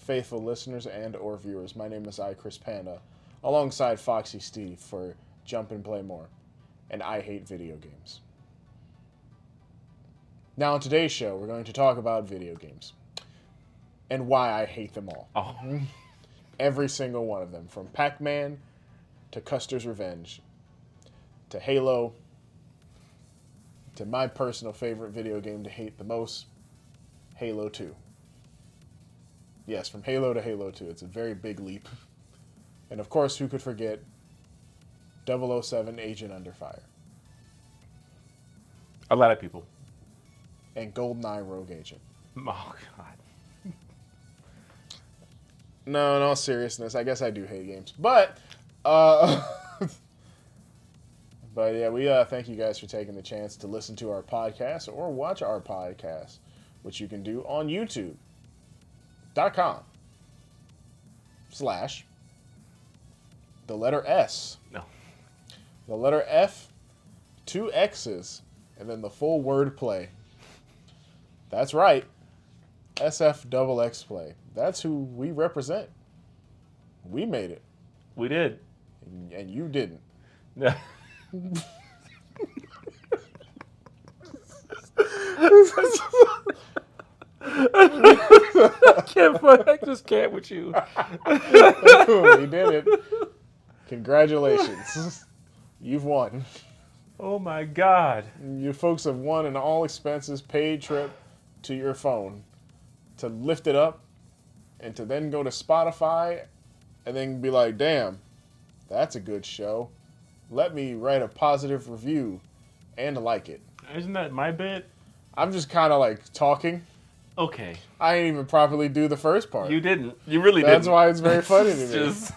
faithful listeners and or viewers. My name is iChrisPanda, alongside Foxxy Steve for Jump and Play More, and I hate video games. Now, on today's show, we're going to talk about video games and why I hate them all. Oh. Every single one of them, from Pac-Man to Custer's Revenge to Halo to my personal favorite video game to hate the most, Halo 2. Yes, from Halo to Halo 2. It's a very big leap. And of course, who could forget 007 Agent Under Fire? A lot of people. And GoldenEye Rogue Agent. Oh, God. No, in all seriousness, I guess I do hate games. But yeah, we thank you guys for taking the chance to listen to our podcast or watch our podcast, which you can do on youtube.com/the letter S. No. The letter F, 2 X's, and then the full word play. That's right. SFXX Play. That's who we represent. We made it. We did. And you didn't. No. I just can't with you. We did it. Congratulations. You've won. Oh my God. You folks have won an all expenses paid trip to your phone to lift it up and to then go to Spotify and then be like, damn, that's a good show. Let me write a positive review and like it. Isn't that my bit? I'm just kind of like talking. Okay. I didn't even properly do the first part. You didn't. You really didn't. That's why it's very funny to me. Just...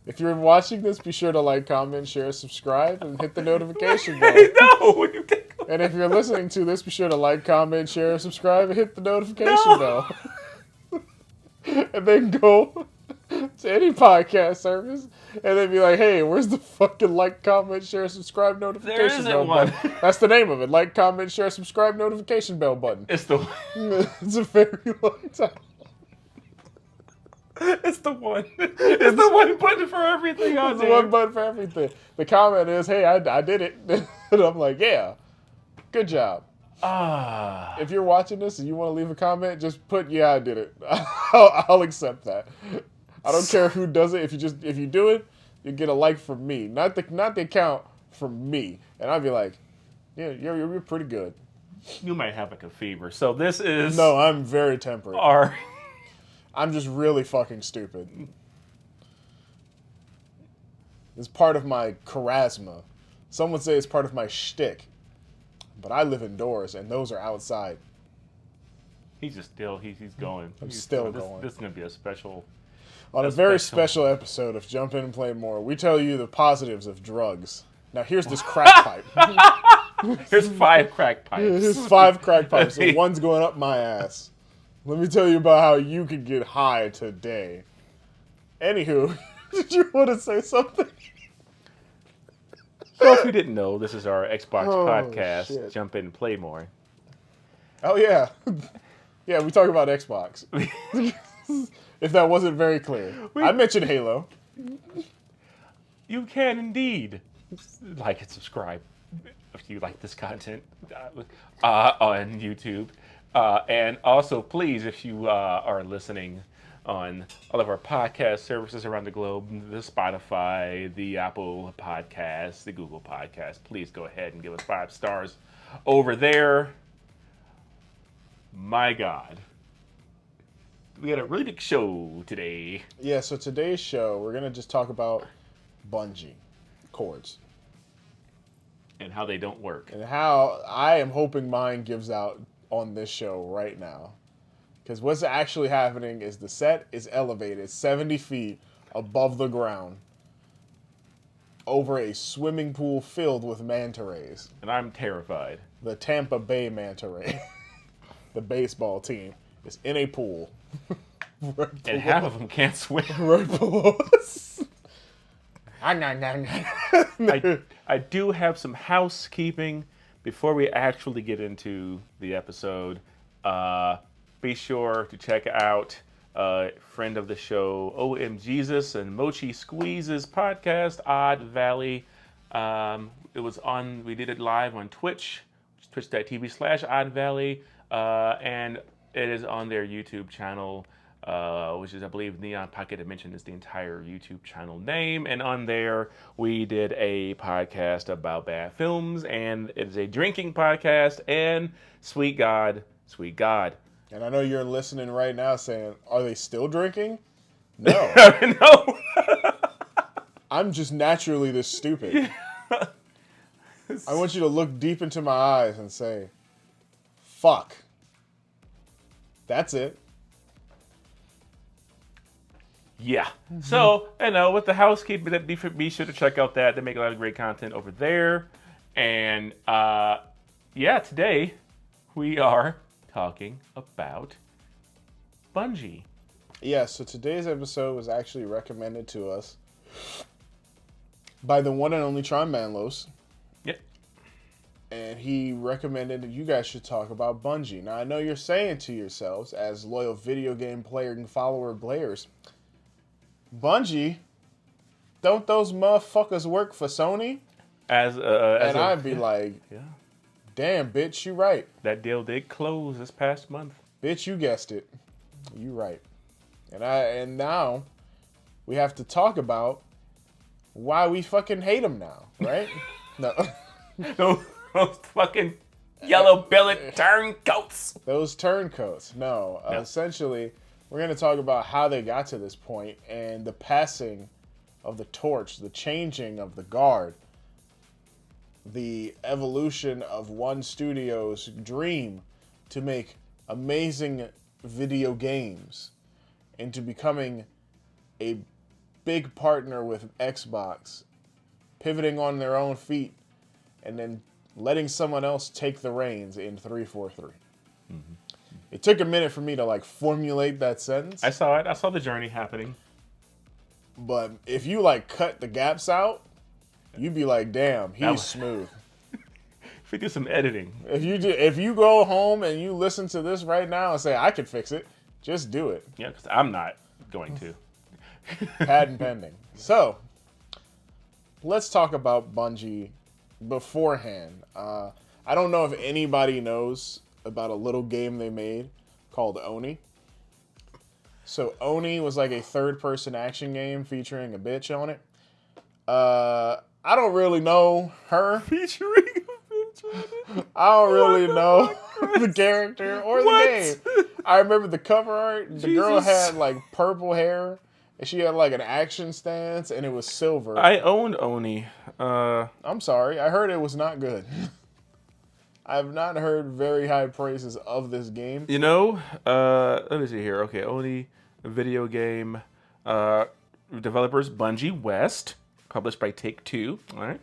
If you're watching this, be sure to like, comment, share, subscribe, and hit the notification bell. No! You take... And if you're listening to this, be sure to like, comment, share, subscribe, and hit the notification bell. And then go to any podcast service and then be like, hey, where's the fucking like, comment, share, subscribe, notification bell one. button? That's the name of it. Like, comment, share, subscribe, notification bell button. It's the one. It's a very long time. It's the one. It's the one button for everything out It's there. the one button for everything. The comment is, hey, I did it. And I'm like, yeah, good job. If you're watching this and you want to leave a comment, just put, yeah, I did it. I'll accept that. I don't care who does it. If you do it, you get a like from me, not the account, from me. And I'd be like, yeah, you're pretty good. You might have like a fever. So this is... No, I'm very temperate. I'm just really fucking stupid. It's part of my charisma. Some would say it's part of my shtick. But I live indoors, and those are outside. He's just still, he's going. I'm still going. This is going to be a special... On a very special episode of Jump In and Play More, we tell you the positives of drugs. Now here's this crack pipe. Here's 5 crack pipes. Here's 5 crack pipes, and one's going up my ass. Let me tell you about how you can get high today. Anywho, did you want to say something? So if you didn't know, this is our Xbox podcast, shit. Jump In and Play More. Oh, yeah. Yeah, we talk about Xbox. If that wasn't very clear. I mentioned Halo. You can indeed like and subscribe if you like this content on YouTube. And also, please, if you are listening on all of our podcast services around the globe, the Spotify, the Apple Podcasts, the Google Podcasts, please go ahead and give us 5 stars over there. My God. We got a really big show today. Yeah, so today's show, we're going to just talk about Bungie cords. And how they don't work. And how I am hoping mine gives out on this show right now. Because what's actually happening is the set is elevated 70 feet above the ground over a swimming pool filled with manta rays. And I'm terrified. The Tampa Bay manta ray, the baseball team, is in a pool. Right and half of them can't swim. Right below us. I do have some housekeeping before we actually get into the episode. be sure to check out friend of the show, OM Jesus and Mochi Squeeze's podcast, Odd Valley. We did it live on Twitch, twitch.tv/Odd Valley, and it is on their YouTube channel, which is, I believe, Neon Pocket Dimension is the entire YouTube channel name. And on there, we did a podcast about bad films, and it's a drinking podcast, and sweet God. And I know you're listening right now saying, are they still drinking? No. No. I'm just naturally this stupid. I want you to look deep into my eyes and say, fuck. That's it. Yeah. So, with the housekeeping, be sure to check out that. They make a lot of great content over there. And, today we are talking about Bungie. Yeah, so today's episode was actually recommended to us by the one and only Tron Manlos. Yep. And he recommended that you guys should talk about Bungie. Now, I know you're saying to yourselves, as loyal video game player and follower players, Bungie, don't those motherfuckers work for Sony? I'd be like, yeah. Damn, bitch, you right. That deal did close this past month. Bitch, you guessed it. You right. And now we have to talk about why we fucking hate them now, right? No. Those fucking yellow-bellied turncoats. Those turncoats. No. Essentially, we're going to talk about how they got to this point and the passing of the torch, the changing of the guard, the evolution of one studio's dream to make amazing video games into becoming a big partner with Xbox, pivoting on their own feet, and then letting someone else take the reins in 343. Mm-hmm. It took a minute for me to formulate that sentence. I saw it. I saw the journey happening. But if you cut the gaps out, you'd be like, damn, he's smooth. If we do some editing. If you go home and you listen to this right now and say, I could fix it, just do it. Yeah, because I'm not going to. Patent pending. So, let's talk about Bungie beforehand. I don't know if anybody knows about a little game they made called Oni. So Oni was a third-person action game featuring a bitch on it. I don't really know her. Featuring a bitch on it? I don't really know the character or the game. I remember the cover art. The girl had purple hair. And she had an action stance, and it was silver. I owned Oni. I'm sorry. I heard it was not good. I have not heard very high praises of this game. Let me see here. Okay, Oni, a video game. Developers, Bungie West. Published by Take-Two. All right.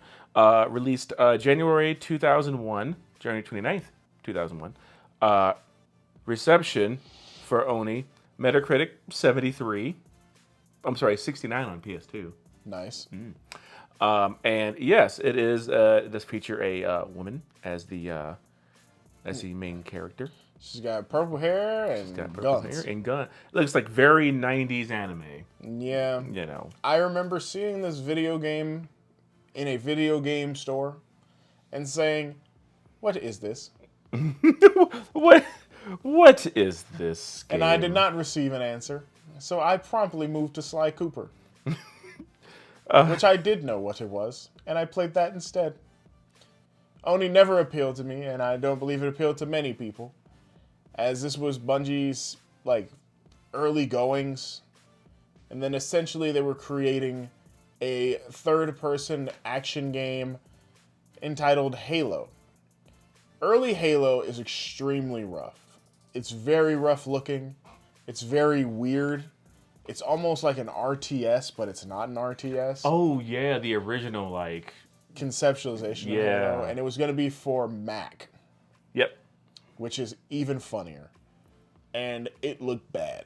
Released January 2001. January 29th, 2001. Reception for Oni. Metacritic, 73. I'm sorry, 69 on PS2. Nice. And yes, it is. Does feature a woman as the main character. She's got purple hair and guns. It looks like very 90s anime. Yeah. I remember seeing this video game in a video game store and saying, "What is this?" What is this game? And I did not receive an answer. So I promptly moved to Sly Cooper, which I did know what it was, and I played that instead. Oni never appealed to me, and I don't believe it appealed to many people, as this was Bungie's early goings, and then essentially they were creating a third-person action game entitled Halo. Early Halo is extremely rough. It's very rough looking. It's very weird. It's almost like an RTS, but it's not an RTS. Oh, yeah, the original, conceptualization of Halo. And it was going to be for Mac. Yep. Which is even funnier. And it looked bad.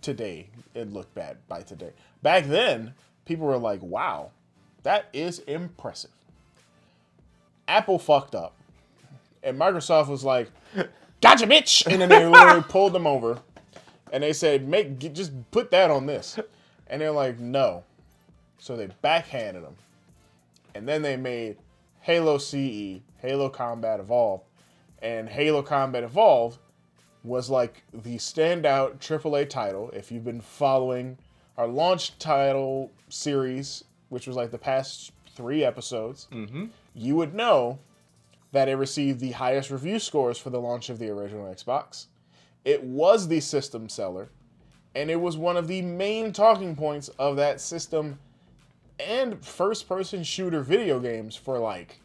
Today, it looked bad by today. Back then, people were like, wow, that is impressive. Apple fucked up. And Microsoft was like, gotcha, bitch! And then they literally pulled them over. And they said, just put that on this. And they're like, no. So they backhanded them. And then they made Halo CE, Halo Combat Evolved. And Halo Combat Evolved was like the standout AAA title. If you've been following our launch title series, which was like the past 3 episodes, you would know that it received the highest review scores for the launch of the original Xbox. It was the system seller, and it was one of the main talking points of that system and first-person shooter video games for like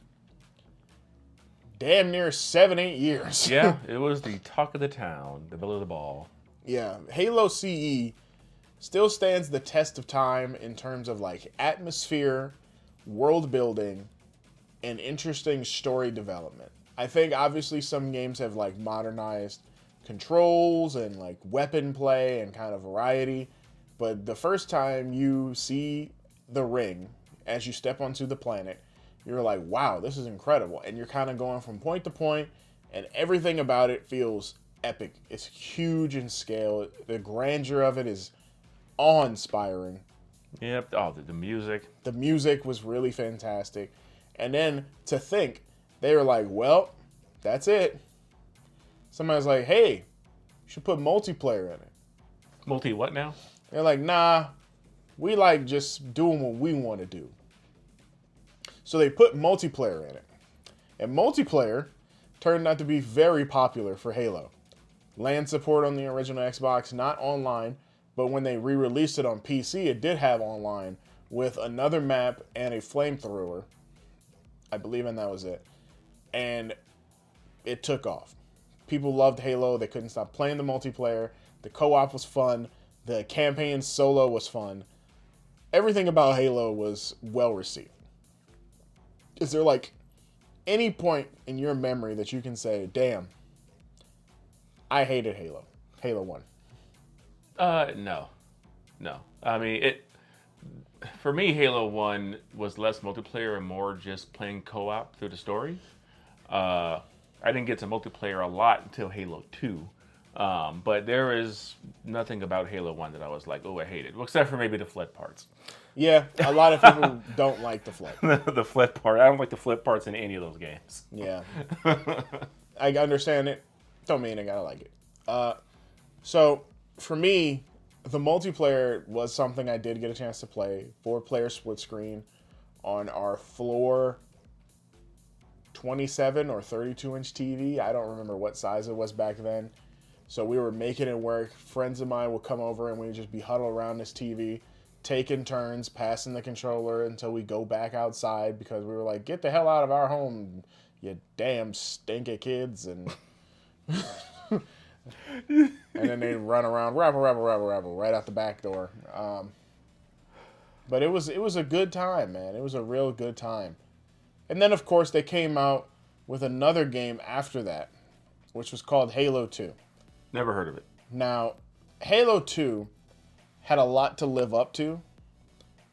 damn near 7-8 years. Yeah, it was the talk of the town, the bill of the ball. Yeah, Halo CE still stands the test of time in terms of like atmosphere, world building, and interesting story development. I think obviously some games have like modernized controls and like weapon play and kind of variety, but the first time you see the ring as you step onto the planet, you're like, wow, this is incredible. And you're kind of going from point to point, and everything about it feels epic. It's huge in scale. The grandeur of it is awe-inspiring. Yep. Oh, the music. The music was really fantastic. And then to think, they were like, well, that's it. Somebody's like, hey, you should put multiplayer in it. Multi what now? They're like, nah, we like just doing what we want to do. So they put multiplayer in it. And multiplayer turned out to be very popular for Halo. LAN support on the original Xbox, not online, but when they re-released it on PC, it did have online with another map and a flamethrower. I believe, and that was it. And it took off. People loved Halo. They couldn't stop playing the multiplayer. The co-op was fun. The campaign solo was fun. Everything about Halo was well received. Is there like any point in your memory that you can say, damn, I hated Halo? Halo 1. No. I mean, for me, Halo 1 was less multiplayer and more just playing co-op through the story. I didn't get to multiplayer a lot until Halo 2. But there is nothing about Halo 1 that I was like, oh, I hate it. Well, except for maybe the flip parts. Yeah, a lot of people don't like the flip. The flip part. I don't like the flip parts in any of those games. Yeah. I understand it. Don't mean I gotta like it. So, for me, the multiplayer was something I did get a chance to play. 4-player split screen on our floor 27 or 32-inch TV. I don't remember what size it was back then. So we were making it work. Friends of mine would come over and we'd just be huddled around this TV, taking turns, passing the controller until we go back outside because we were like, get the hell out of our home, you damn stinky kids. And and then they'd run around, rabble, right out the back door. But it was a good time, man. It was a real good time. And then, of course, they came out with another game after that, which was called Halo 2. Never heard of it. Now, Halo 2 had a lot to live up to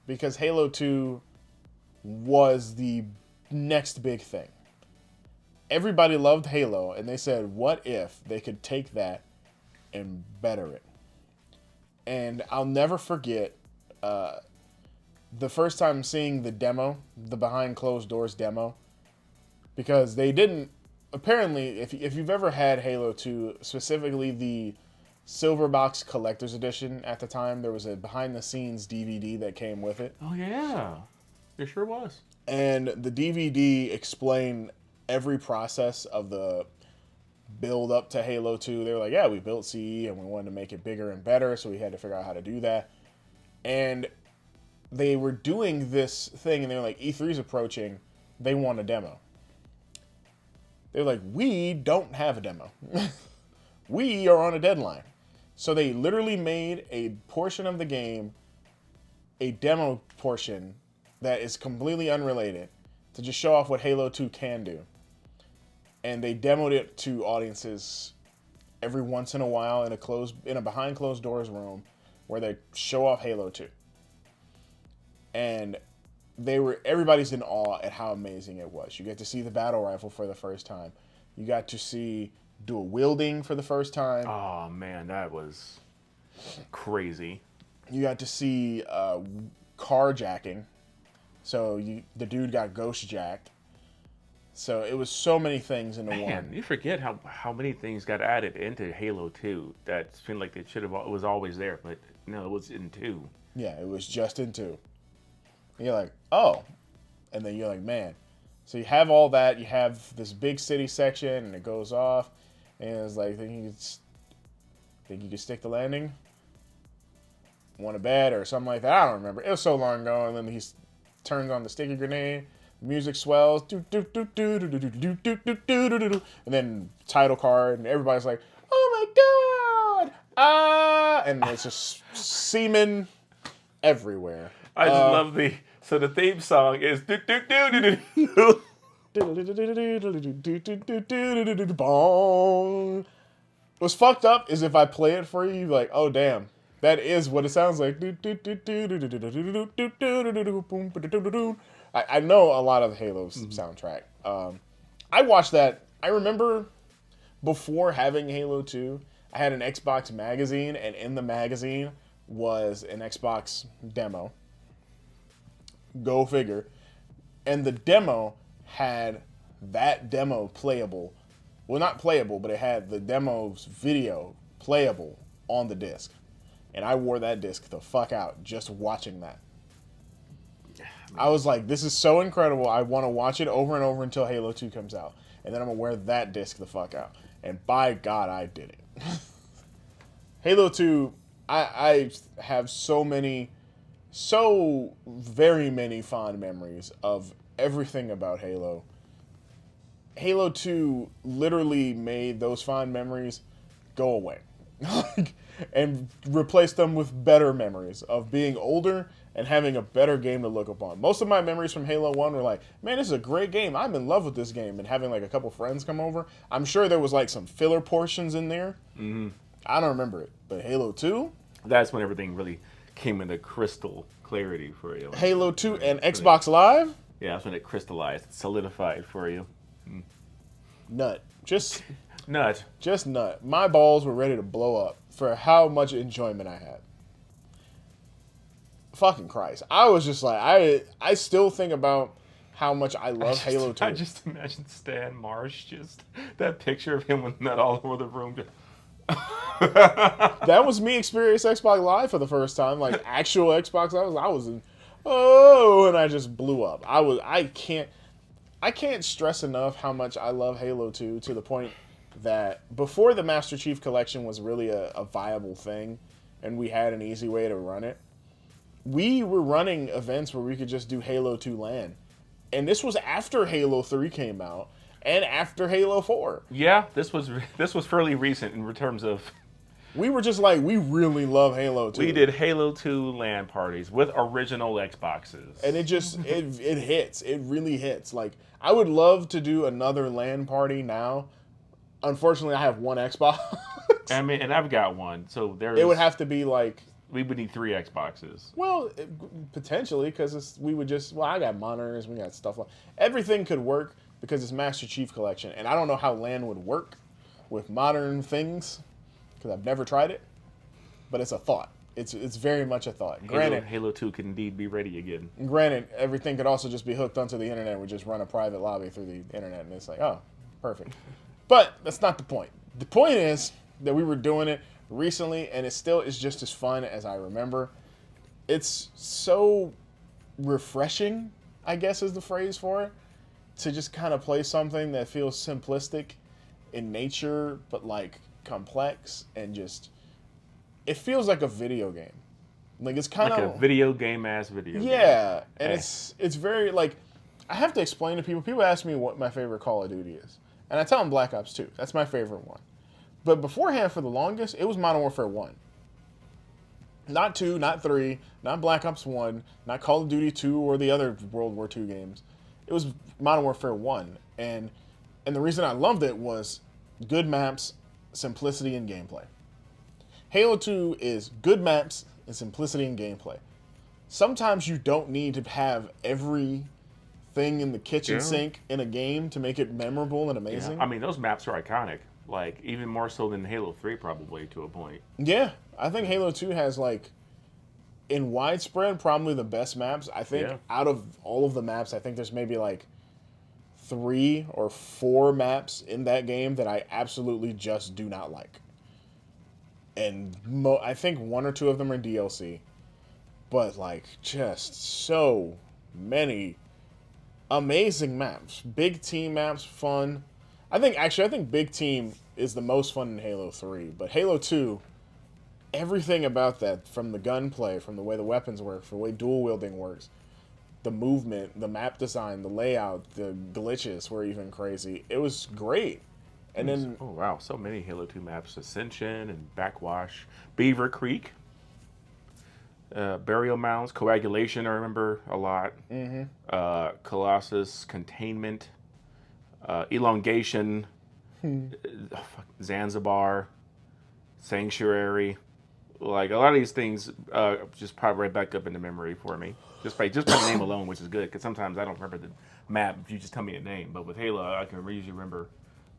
because Halo 2 was the next big thing. Everybody loved Halo, and they said, what if they could take that and better it? And I'll never forget the first time seeing the demo, the behind closed doors demo, because they didn't, apparently, if you've ever had Halo 2, specifically the Silver Box Collector's Edition at the time, there was a behind-the-scenes DVD that came with it. Oh, yeah. There sure was. And the DVD explained every process of the build up to Halo 2. They were like, yeah, we built CE and we wanted to make it bigger and better, so we had to figure out how to do that. And they were doing this thing, and they were like, E3's approaching, they want a demo. They're like, we don't have a demo. We are on a deadline. So they literally made a portion of the game, a demo portion that is completely unrelated, to just show off what Halo 2 can do. And they demoed it to audiences every once in a while in a behind closed doors room where they show off Halo 2. And everybody's in awe at how amazing it was. You get to see the battle rifle for the first time. You got to see dual wielding for the first time. Oh man, that was crazy. You got to see carjacking. So the dude got ghost jacked. So it was so many things into one. Man, you forget how many things got added into Halo 2 that seemed like it was always there, but no, it was in 2. Yeah, it was just in 2. And you're like, oh. And then you're like, man. So you have all that. You have this big city section, and it goes off. And it's like, think you could stick the landing? Want a bed or something like that? I don't remember. It was so long ago. And then he turns on the sticky grenade. Music swells. And then title card. And everybody's like, oh my God. Ah. And it's just semen everywhere. I just love so the theme song is Bong. What's fucked up is if I play it for you, you're like, oh damn, that is what it sounds like. I know a lot of Halo's soundtrack. I watched that. I remember before having Halo 2, I had an Xbox magazine, and in the magazine was an Xbox demo. Go figure. And the demo had that demo playable. Well, not playable, but it had the demo's video playable on the disc. And I wore that disc the fuck out just watching that. I was like, this is so incredible. I want to watch it over and over until Halo 2 comes out. And then I'm going to wear that disc the fuck out. And by God, I did it. Halo 2, I have so very many fond memories of everything about Halo. Halo 2 literally made those fond memories go away. And replaced them with better memories of being older and having a better game to look upon. Most of my memories from Halo 1 were like, man, this is a great game. I'm in love with this game. And having like a couple friends come over. I'm sure there was like some filler portions in there. Mm-hmm. I don't remember it. But Halo 2? That's when everything really came into crystal clarity for you. Halo 2 and Xbox Live? Yeah, that's when it crystallized, solidified for you. Nut. Just nut. Just nut. My balls were ready to blow up for how much enjoyment I had. Fucking Christ. I was just like, I still think about how much I love Halo 2. I just imagine Stan Marsh, just that picture of him with nut all over the room. That was me experiencing Xbox Live for the first time, like actual Xbox Live. I was in, and I just blew up. I can't stress enough how much I love Halo 2 to the point that before the Master Chief Collection was really a viable thing and we had an easy way to run it, we were running events where we could just do Halo 2 LAN. And this was after Halo 3 came out and after Halo 4. Yeah, this was fairly recent in terms of... We were just like, we really love Halo 2. We did Halo 2 LAN parties with original Xboxes. And it just, it hits. It really hits. Like, I would love to do another LAN party now. Unfortunately, I have one Xbox. I mean, and I've got one. So it would have to be like... We would need 3 Xboxes. Well, potentially, because we would just... Well, I got monitors. We got stuff like... Everything could work because it's Master Chief Collection. And I don't know how LAN would work with modern things because I've never tried it. But it's a thought. It's very much a thought. Granted, Halo 2 could indeed be ready again. Granted, everything could also just be hooked onto the internet. We just run a private lobby through the internet, and it's like, oh, perfect. But that's not the point. The point is that we were doing it recently, and it still is just as fun as I remember. It's so refreshing, I guess is the phrase for it, to just kind of play something that feels simplistic in nature, but like complex and just... It feels like a video game. Like it's kind of like a video game ass video game. Yeah, and it's very like I have to explain to people. People ask me what my favorite Call of Duty is, and I tell them Black Ops 2. That's my favorite one. But beforehand, for the longest, it was Modern Warfare 1. Not 2, not 3, not Black Ops 1, not Call of Duty 2 or the other World War II games. It was Modern Warfare 1, and the reason I loved it was good maps, simplicity, and gameplay. Halo 2 is good maps and simplicity in gameplay. Sometimes you don't need to have everything in the kitchen sink in a game to make it memorable and amazing. Yeah. I mean, those maps are iconic. Like, even more so than Halo 3, probably, to a point. Yeah, I think Halo 2 has, like, in widespread, probably the best maps. I think out of all of the maps, I think there's maybe, like, 3 or 4 maps in that game that I absolutely just do not like. And I think 1 or 2 of them are DLC. But, like, just so many amazing maps. Big team maps, fun. I think Big Team is the most fun in Halo 3. But Halo 2, everything about that, from the gunplay, from the way the weapons work, from the way dual wielding works, the movement, the map design, the layout, the glitches were even crazy. It was great. And then... Oh, wow. So many Halo 2 maps. Ascension and Backwash. Beaver Creek. Burial Mounds. Coagulation, I remember a lot. Colossus. Containment. Elongation. Zanzibar. Sanctuary. Like, a lot of these things just pop right back up into memory for me. Just by the name alone, which is good, because sometimes I don't remember the map if you just tell me a name. But with Halo, I can usually remember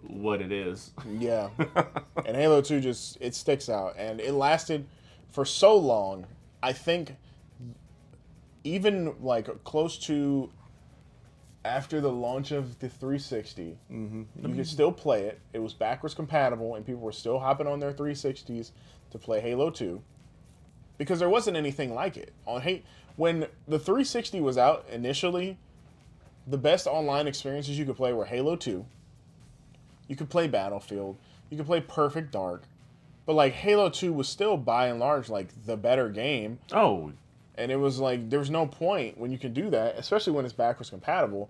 what it is. Yeah. And Halo 2 it sticks out. And it lasted for so long. I think even, like, close to after the launch of the 360, you could still play it. It was backwards compatible, and people were still hopping on their 360s to play Halo 2 because there wasn't anything like it. When the 360 was out initially, the best online experiences you could play were Halo 2. You could play Battlefield. You could play Perfect Dark. But, like, Halo 2 was still, by and large, like, the better game. Oh. And it was like, there was no point when you can do that, especially when it's backwards compatible.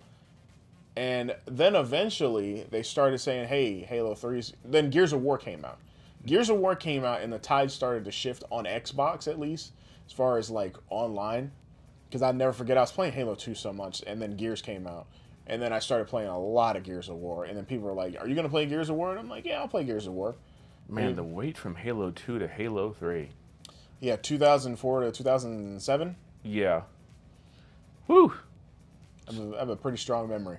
And then eventually they started saying, hey, Halo 3's... Then Gears of War came out. Gears of War came out and the tide started to shift on Xbox, at least, as far as, like, online. Because I'd never forget, I was playing Halo 2 so much, and then Gears came out. And then I started playing a lot of Gears of War. And then people were like, are you going to play Gears of War? And I'm like, yeah, I'll play Gears of War. Man, the wait from Halo 2 to Halo 3. Yeah, 2004 to 2007. Yeah. Whew. I have a pretty strong memory.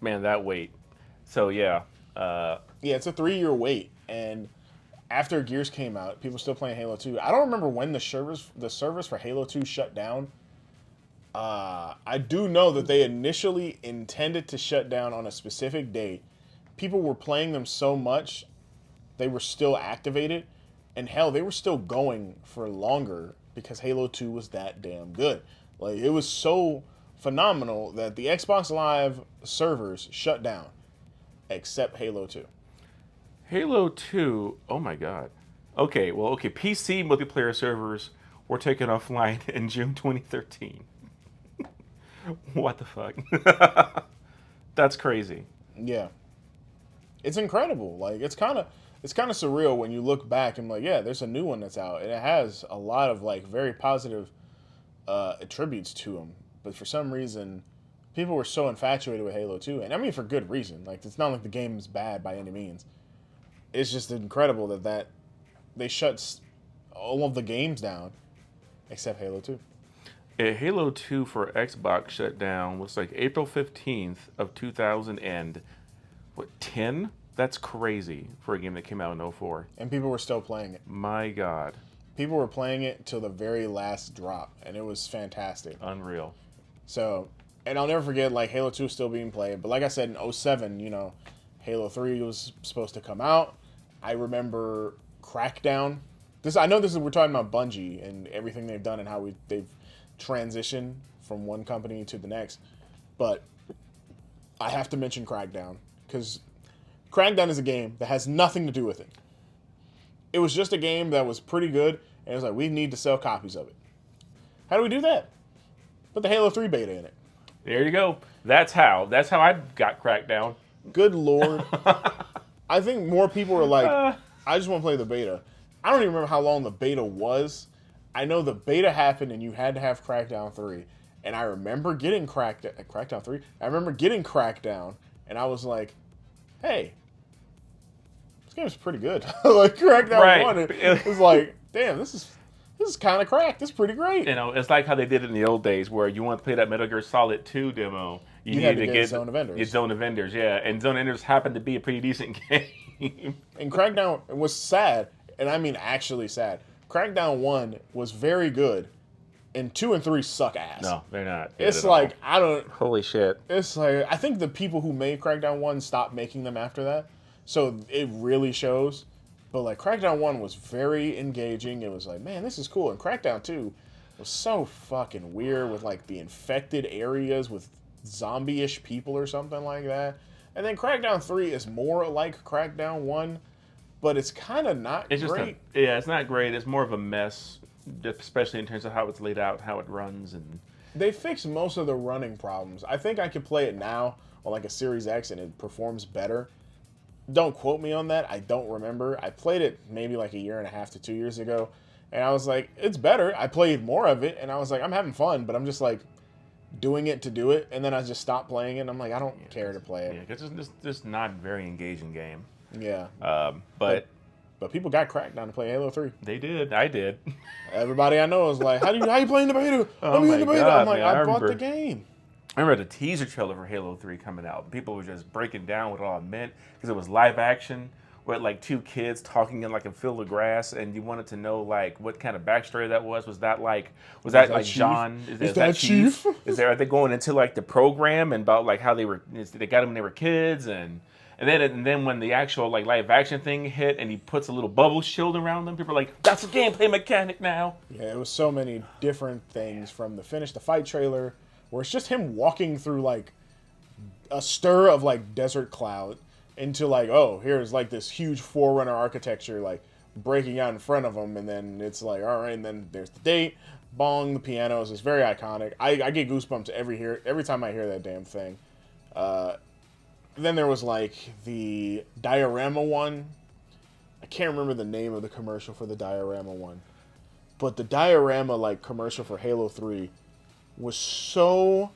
Man, that wait. So, yeah. Yeah, it's a 3-year wait. And after Gears came out, people still playing Halo 2. I don't remember when the service for Halo 2 shut down. I do know that they initially intended to shut down on a specific date. People were playing them so much, they were still activated. And hell, they were still going for longer because Halo 2 was that damn good. Like, it was so phenomenal that the Xbox Live servers shut down, except Halo 2. Halo 2, oh my god. Okay, PC multiplayer servers were taken offline in June 2013. What the fuck? That's crazy. Yeah. It's incredible. Like, it's kind of surreal when you look back and like, yeah, there's a new one that's out, and it has a lot of, like, very positive attributes to them. But for some reason, people were so infatuated with Halo 2, and I mean for good reason. Like, it's not like the game is bad by any means. It's just incredible that they shut all of the games down except Halo 2. Halo 2 for Xbox shut down was like April 15th of 2010? That's crazy for a game that came out in 2004. And people were still playing it. My God. People were playing it till the very last drop, and it was fantastic. Unreal. So, and I'll never forget, like, Halo 2 still being played. But like I said, in 2007, you know, Halo 3 was supposed to come out. I remember Crackdown. We're talking about Bungie and everything they've done and how they've transitioned from one company to the next. But I have to mention Crackdown, because Crackdown is a game that has nothing to do with it. It was just a game that was pretty good, and it was like, we need to sell copies of it. How do we do that? Put the Halo 3 beta in it. There you go. That's how I got Crackdown. Good Lord. I think more people were like, I just want to play the beta. I don't even remember how long the beta was. I know the beta happened and you had to have Crackdown 3. And I remember getting Crackdown 3. I remember getting Crackdown, and I was like, hey, this game is pretty good. Like, Crackdown 1, it was like, damn, this is kind of cracked. This is pretty great. You know, it's like how they did it in the old days, where you want to play that Metal Gear Solid 2 demo. You had needed to get Zone of Enders. Zone of Enders, yeah. And Zone of Enders happened to be a pretty decent game. game. And Crackdown was sad, and I mean actually sad. Crackdown 1 was very good, and 2 and 3 suck ass. No, they're not. Good It's at like, all. I don't... Holy shit. It's like, I think the people who made Crackdown 1 stopped making them after that. So it really shows. But like, Crackdown 1 was very engaging. It was like, man, this is cool. And Crackdown 2 was so fucking weird with like the infected areas with zombie-ish people or something like that. And then Crackdown 3 is more like Crackdown 1, but it's kind of not It's just great. it's not great. It's more of a mess, especially in terms of how it's laid out, how it runs, and They fixed most of the running problems. I think I could play it now on like a Series X and it performs better. Don't quote me on that. I don't remember. I played it maybe like a year and a half to 2 years ago, and I was like, it's better. I played more of it, and I was like, I'm having fun, but I'm just like doing it to do it, and then I just stopped playing it, and I'm like, I don't care to play it. yeah, because it's just not a very engaging game. Yeah. But But people got Crackdown to play Halo 3. they did. I did. Everybody I know is like, how you playing the beta? Oh I'm in the my beta. God, I'm like, man, I I bought the remember. game. I remember the teaser trailer for Halo 3 coming out. People were just breaking down what it all meant because it was live action with like two kids talking in like a field of grass, and you wanted to know like what kind of backstory that was. Was that like that like Chief? John? Is that Chief? Are they going into like the program and about like how they got them when they were kids and then when the actual like live action thing hit and he puts a little bubble shield around them, people are like, that's a gameplay mechanic now. Yeah, it was so many different things from the finish the fight trailer, where it's just him walking through like a stir of like desert cloud into like, oh, here's like this huge Forerunner architecture like breaking out in front of him, and then it's like, all right, and then there's the date, bong, the pianos. It's very iconic. I get goosebumps every time I hear that damn thing. Then there was like the diorama one. I can't remember the name of the commercial for the diorama one, but the diorama like commercial for Halo 3 was so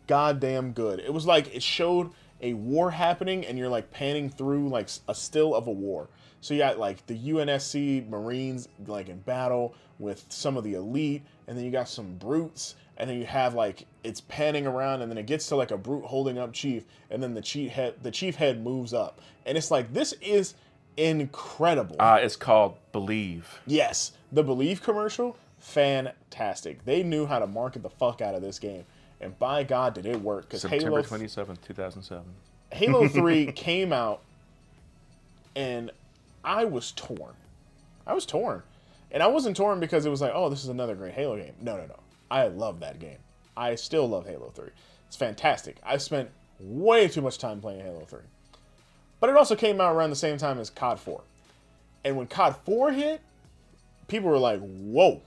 goddamn good. It was like it showed a war happening and you're like panning through like a still of a war. So you got like the UNSC Marines like in battle with some of the elite, and then you got some brutes, and then you have like it's panning around, and then it gets to like a brute holding up Chief, and then the chief head moves up, and it's like, this is incredible. It's called Believe. Yes, the Believe commercial, fantastic. They knew how to market the fuck out of this game, and by God did it work. Because September 27th, 2007. Halo 3 came out, and I was torn. And I wasn't torn because it was like, oh, this is another great Halo game. No. I love that game. I still love Halo 3. It's fantastic. I spent way too much time playing Halo 3. But it also came out around the same time as COD 4. And when COD 4 hit, people were like, whoa.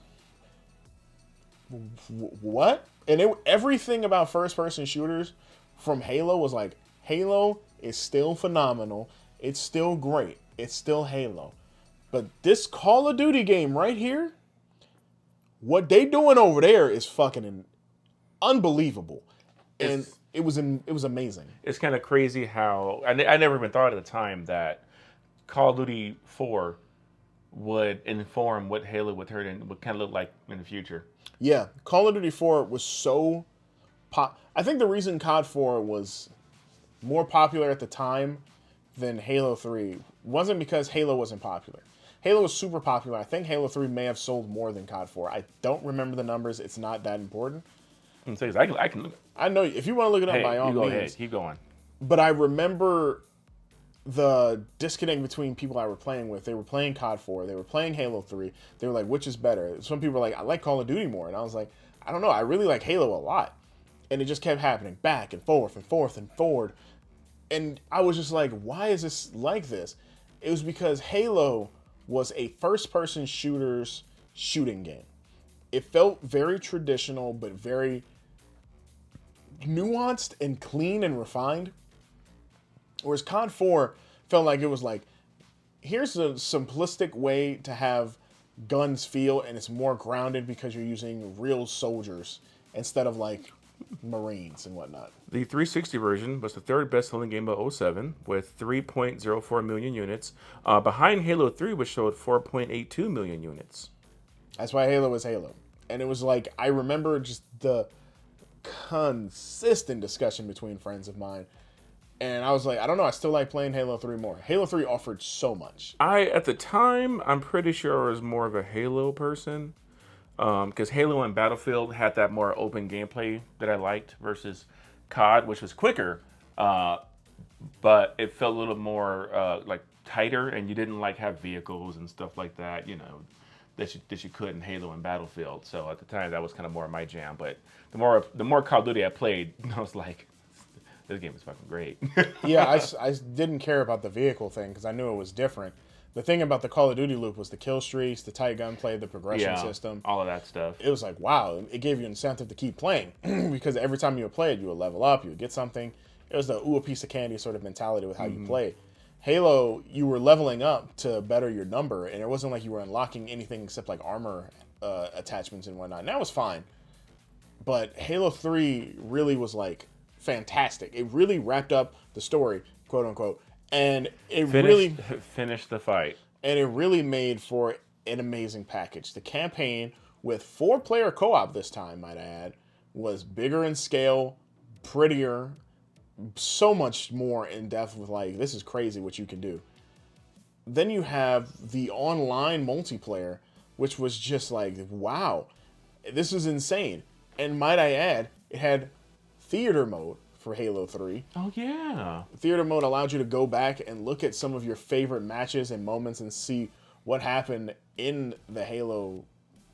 What? And everything about first-person shooters from Halo was like, Halo is still phenomenal. It's still great. It's still Halo. But this Call of Duty game right here, what they doing over there is fucking unbelievable. And it was amazing. It's kind of crazy how I never even thought at the time that Call of Duty 4 would inform what Halo would turn in, would kind of look like in the future. Yeah, Call of Duty 4 was so I think the reason COD 4 was more popular at the time than Halo 3 wasn't because Halo wasn't popular. Halo was super popular. I think Halo 3 may have sold more than COD 4. I don't remember the numbers. It's not that important. I can look. I know if you want to look it up, by all you go means. ahead. Keep going. But I remember the disconnect between people I were playing with. They were playing COD 4. They were playing Halo 3. They were like, which is better? Some people were like, I like Call of Duty more. And I was like, I don't know. I really like Halo a lot. And it just kept happening back and forth and forth and forward. And I was just like, why is this like this? It was because Halo was a first-person shooting game. It felt very traditional, but very nuanced and clean and refined. Whereas COD 4 felt like it was like, here's a simplistic way to have guns feel, and it's more grounded because you're using real soldiers instead of like Marines and whatnot. The 360 version was the third best-selling game of 07 with 3.04 million units. Behind Halo 3, which showed 4.82 million units. That's why Halo was Halo. And it was like, I remember just the consistent discussion between friends of mine. And I was like, I don't know, I still like playing Halo 3 more. Halo 3 offered so much. At the time, I'm pretty sure I was more of a Halo person. Because Halo and Battlefield had that more open gameplay that I liked versus COD, which was quicker, but it felt a little more like tighter, and you didn't like have vehicles and stuff like that, you know, that you could in Halo and Battlefield. So at the time, that was kind of more my jam. But the more Call of Duty I played, I was like, this game is fucking great. Yeah, I didn't care about the vehicle thing because I knew it was different. The thing about the Call of Duty loop was the kill streaks, the tight gunplay, the progression system. All of that stuff. It was like, wow, it gave you incentive to keep playing because every time you would play it, you would level up, you would get something. It was the, ooh, a piece of candy sort of mentality with how you play. Halo, you were leveling up to better your number, and it wasn't like you were unlocking anything except like armor attachments and whatnot. And that was fine. But Halo 3 really was like fantastic. It really wrapped up the story, quote unquote, and it really finished the fight. And it really made for an amazing package. The campaign with 4-player co-op this time, might I add, was bigger in scale, prettier, so much more in depth with like, this is crazy what you can do. Then you have the online multiplayer, which was just like, wow, this is insane. And might I add, it had theater mode for Halo 3. Oh, yeah. Theater mode allowed you to go back and look at some of your favorite matches and moments and see what happened in the Halo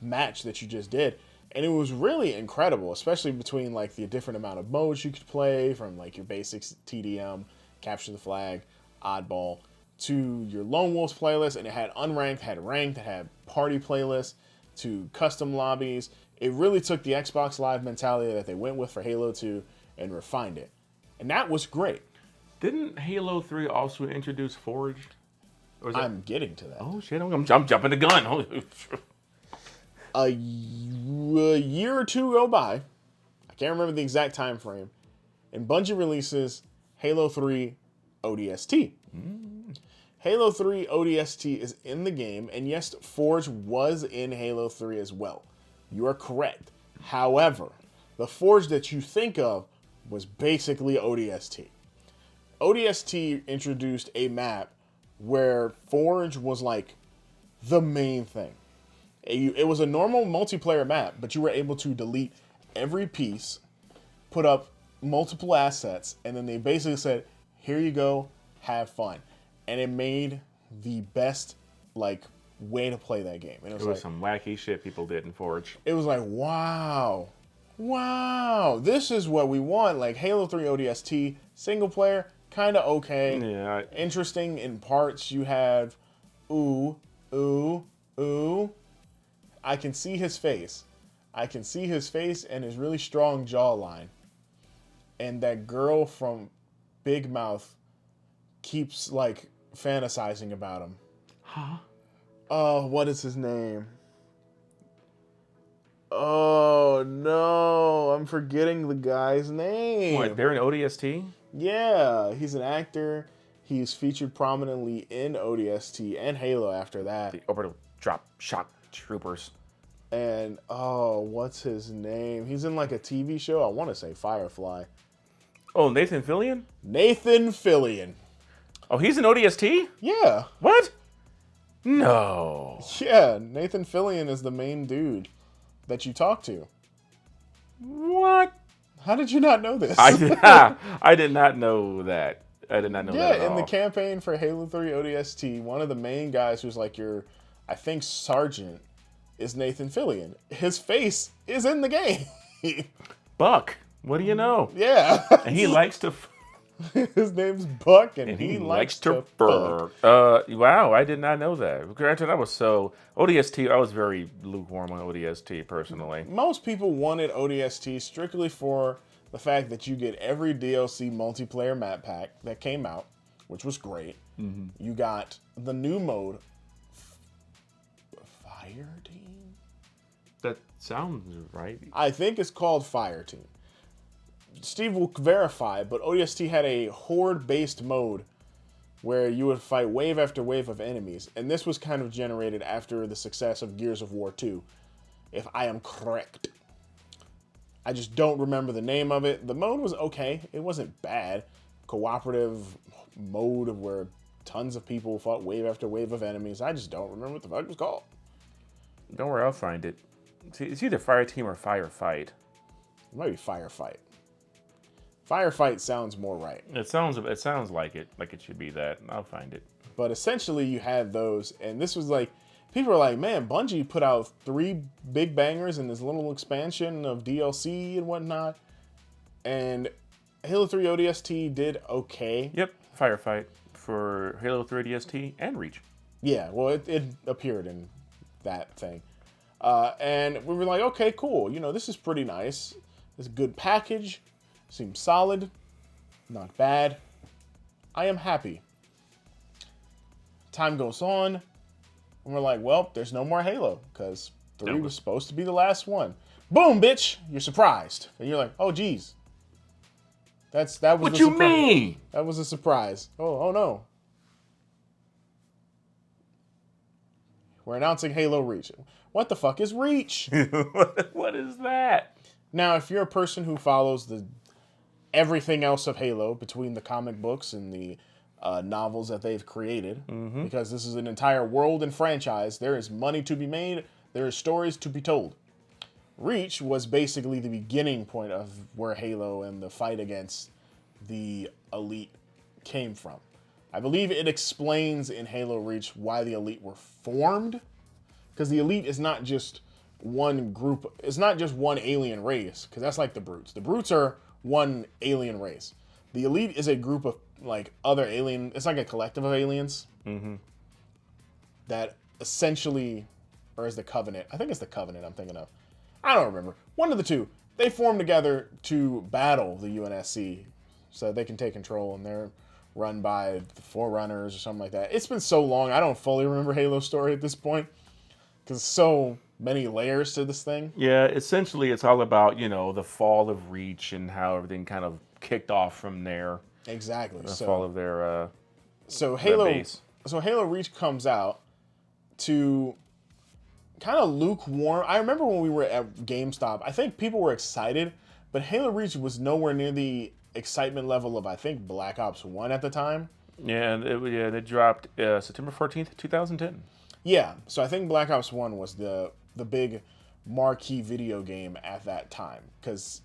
match that you just did. And it was really incredible, especially between like the different amount of modes you could play, from like your basics TDM, capture the flag, oddball, to your Lone Wolves playlist. And it had unranked, had ranked, it had party playlists, to custom lobbies. It really took the Xbox Live mentality that they went with for Halo 2 and refined it. And that was great. Didn't Halo 3 also introduce Forge? Or I'm getting to that. Oh, shit, I'm jumping the gun. A year or two go by. I can't remember the exact time frame. And Bungie releases Halo 3 ODST. Halo 3 ODST is in the game, and yes, Forge was in Halo 3 as well. You are correct. However, the Forge that you think of was basically ODST. ODST introduced a map where Forge was like the main thing. It was a normal multiplayer map, but you were able to delete every piece, put up multiple assets, and then they basically said, here you go, have fun. And it made the best like way to play that game. And it was like, some wacky shit people did in Forge. It was like, wow, this is what we want. Like Halo 3 ODST, single player, kind of okay. Yeah. Interesting in parts. You have, ooh. I can see his face. I can see his face and his really strong jawline. And that girl from Big Mouth keeps like fantasizing about him. Huh? Oh, what is his name? Oh, no. I'm forgetting the guy's name. What, they're in ODST? Yeah, he's an actor. He's featured prominently in ODST and Halo after that. The orbital drop shock troopers. And, oh, what's his name? He's in like a TV show. I want to say Firefly. Oh, Nathan Fillion? Nathan Fillion. Oh, he's in ODST? Yeah. What? No. Yeah, Nathan Fillion is the main dude that you talk to. What? How did you not know this? I did not know that. I did not know that at all. Yeah, in the campaign for Halo 3 ODST, one of the main guys who's like your, I think, sergeant is Nathan Fillion. His face is in the game. Buck. What do you know? Yeah. And he likes to... His name's Buck, and he likes to fur. Wow, I did not know that. Granted, I was very lukewarm on ODST, personally. Most people wanted ODST strictly for the fact that you get every DLC multiplayer map pack that came out, which was great. Mm-hmm. You got the new mode, Fire Team? That sounds right. I think it's called Fire Team. Steve will verify, but ODST had a horde-based mode where you would fight wave after wave of enemies, and this was kind of generated after the success of Gears of War 2, if I am correct. I just don't remember the name of it. The mode was okay. It wasn't bad, cooperative mode where tons of people fought wave after wave of enemies. I just don't remember what the fuck it was called. Don't worry, I'll find it. It's either Fire Team or Firefight. It might be Firefight. Firefight sounds more right. It sounds like it should be that. I'll find it. But essentially, you had those, and this was like, people were like, man, Bungie put out 3 big bangers and this little expansion of DLC and whatnot. And Halo 3 ODST did okay. Yep, Firefight for Halo 3 ODST and Reach. Yeah, well, it appeared in that thing. And we were like, okay, cool. You know, this is pretty nice. It's a good package. Seems solid. Not bad. I am happy. Time goes on, and we're like, well, there's no more Halo, because 3 was supposed to be the last one. Boom, bitch! You're surprised. And you're like, oh, geez. That was what you mean? That was a surprise. Oh no. We're announcing Halo Reach. What the fuck is Reach? What is that? Now, if you're a person who follows everything else of Halo, between the comic books and the novels that they've created, because this is an entire world and franchise, there is money to be made, there are stories to be told. Reach was basically the beginning point of where Halo and the fight against the Elite came from. I believe it explains in Halo Reach why the Elite were formed, because the Elite is not just one group, it's not just one alien race, because that's like the Brutes. The Brutes are one alien race. The Elite is a group of like other alien, it's like a collective of aliens that essentially, or is the Covenant, I think it's the Covenant I'm thinking of. I don't remember. One of the two. They form together to battle the UNSC so they can take control, and they're run by the Forerunners or something like that. It's been so long, I don't fully remember Halo's story at this point, because so many layers to this thing. Yeah, essentially it's all about, you know, the fall of Reach and how everything kind of kicked off from there. Exactly. The fall of their Halo base. So Halo Reach comes out to kind of lukewarm. I remember when we were at GameStop, I think people were excited, but Halo Reach was nowhere near the excitement level of, I think, Black Ops 1 at the time. Yeah, they dropped September 14th, 2010. Yeah, so I think Black Ops 1 was the big marquee video game at that time, because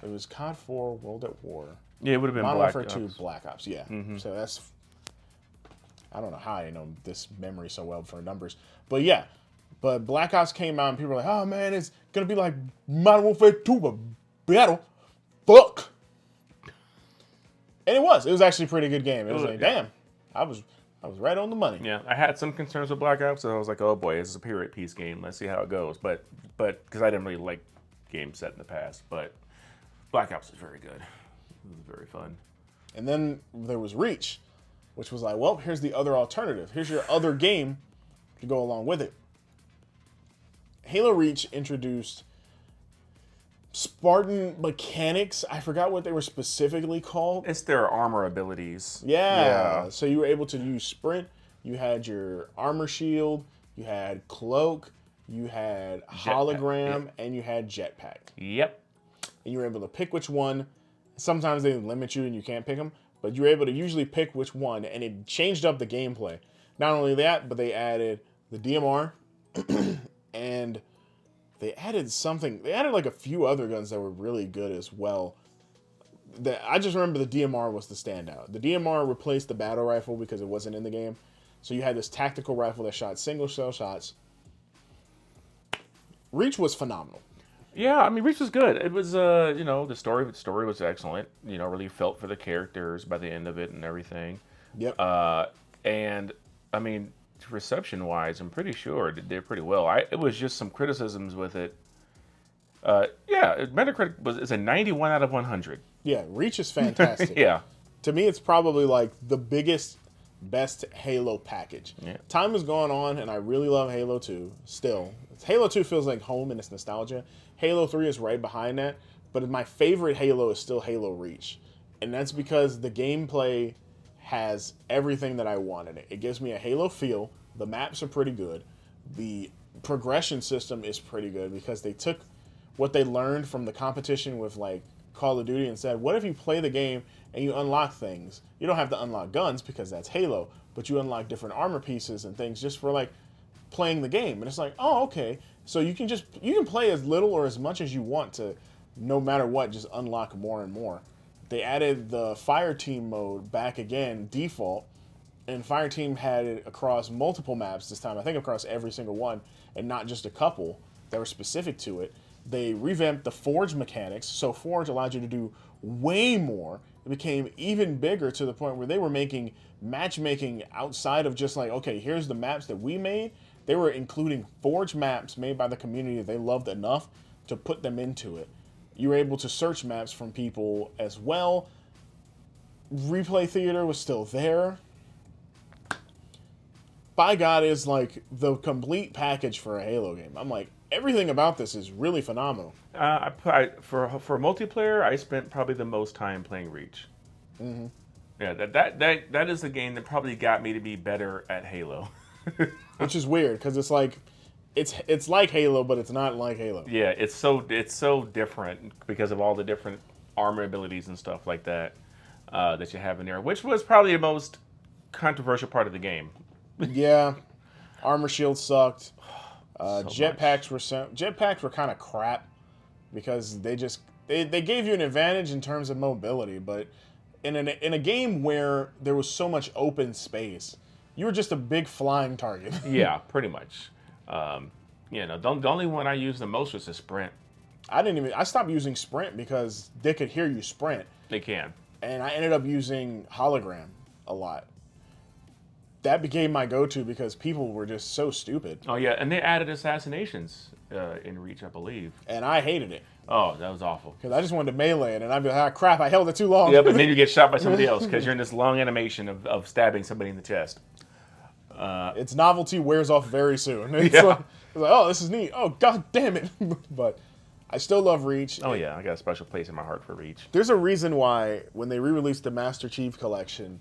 it was COD 4, World at War. Yeah, it would have been Modern Black Warfare Ops. 2, Black Ops, yeah. So that's, I don't know how I know this memory so well for numbers, but yeah. But Black Ops came out and people were like, oh man, it's going to be like Modern Warfare 2, but battle. Fuck. And it was actually a pretty good game. It was like, damn, I was right on the money. Yeah, I had some concerns with Black Ops, so I was like, oh boy, this is a period piece game. Let's see how it goes. But because I didn't really like games set in the past, but Black Ops is very good. It was very fun. And then there was Reach, which was like, well, here's the other alternative. Here's your other game to go along with it. Halo Reach introduced Spartan mechanics. I forgot what they were specifically called. It's their armor abilities. Yeah. So you were able to use sprint. You had your armor shield. You had cloak. You had hologram, and you had jetpack. Yep. And you were able to pick which one. Sometimes they limit you and you can't pick them, but you were able to usually pick which one, and it changed up the gameplay. Not only that, but they added the DMR. And they added something. They added like a few other guns that were really good as well. I just remember the DMR was the standout. The DMR replaced the battle rifle because it wasn't in the game. So you had this tactical rifle that shot single shell shots. Reach was phenomenal. Yeah, I mean, Reach was good. It was, the story was excellent. You know, really felt for the characters by the end of it and everything. Yep. And I mean, reception-wise, I'm pretty sure it did pretty well. It was just some criticisms with it. Metacritic is a 91 out of 100. Yeah, Reach is fantastic. Yeah. To me, it's probably like the best Halo package. Yeah. Time has gone on, and I really love Halo 2 still. Halo 2 feels like home and it's nostalgia. Halo 3 is right behind that, but my favorite Halo is still Halo Reach. And that's because the gameplay has everything that I want in it. It gives me a Halo feel. The maps are pretty good. The progression system is pretty good because they took what they learned from the competition with like Call of Duty and said, what if you play the game and you unlock things? You don't have to unlock guns because that's Halo, but you unlock different armor pieces and things just for like playing the game. And it's like, oh, okay. So you can play as little or as much as you want to, no matter what, just unlock more and more. They added the Fire Team mode back again, default, and Fire Team had it across multiple maps this time. I think across every single one, and not just a couple that were specific to it. They revamped the Forge mechanics, so Forge allowed you to do way more. It became even bigger to the point where they were making matchmaking outside of just like, okay, here's the maps that we made. They were including Forge maps made by the community that they loved enough to put them into it. You were able to search maps from people as well. Replay Theater was still there. By God, is like the complete package for a Halo game. I'm like, everything about this is really phenomenal. For multiplayer, I spent probably the most time playing Reach. Mm-hmm. Yeah, that is the game that probably got me to be better at Halo. Which is weird because it's like it's like Halo, but it's not like Halo. Yeah, it's so different because of all the different armor abilities and stuff like that that you have in there, which was probably the most controversial part of the game. Yeah, armor shield sucked. Jetpacks were kind of crap because they gave you an advantage in terms of mobility, but in a game where there was so much open space, you were just a big flying target. Yeah, pretty much. The only one I used the most was the sprint. I stopped using sprint because they could hear you sprint. They can. And I ended up using hologram a lot. That became my go-to because people were just so stupid. Oh yeah, and they added assassinations in Reach, I believe. And I hated it. Oh, that was awful. Because I just wanted to melee it, and I'd be like, ah, crap, I held it too long. Yeah, but then you get shot by somebody else because you're in this long animation of stabbing somebody in the chest. Its novelty wears off very soon. It's Yeah. like, oh, this is neat. Oh, god damn it. But I still love Reach. Oh yeah, I got a special place in my heart for Reach. There's a reason why when they re-released the Master Chief Collection,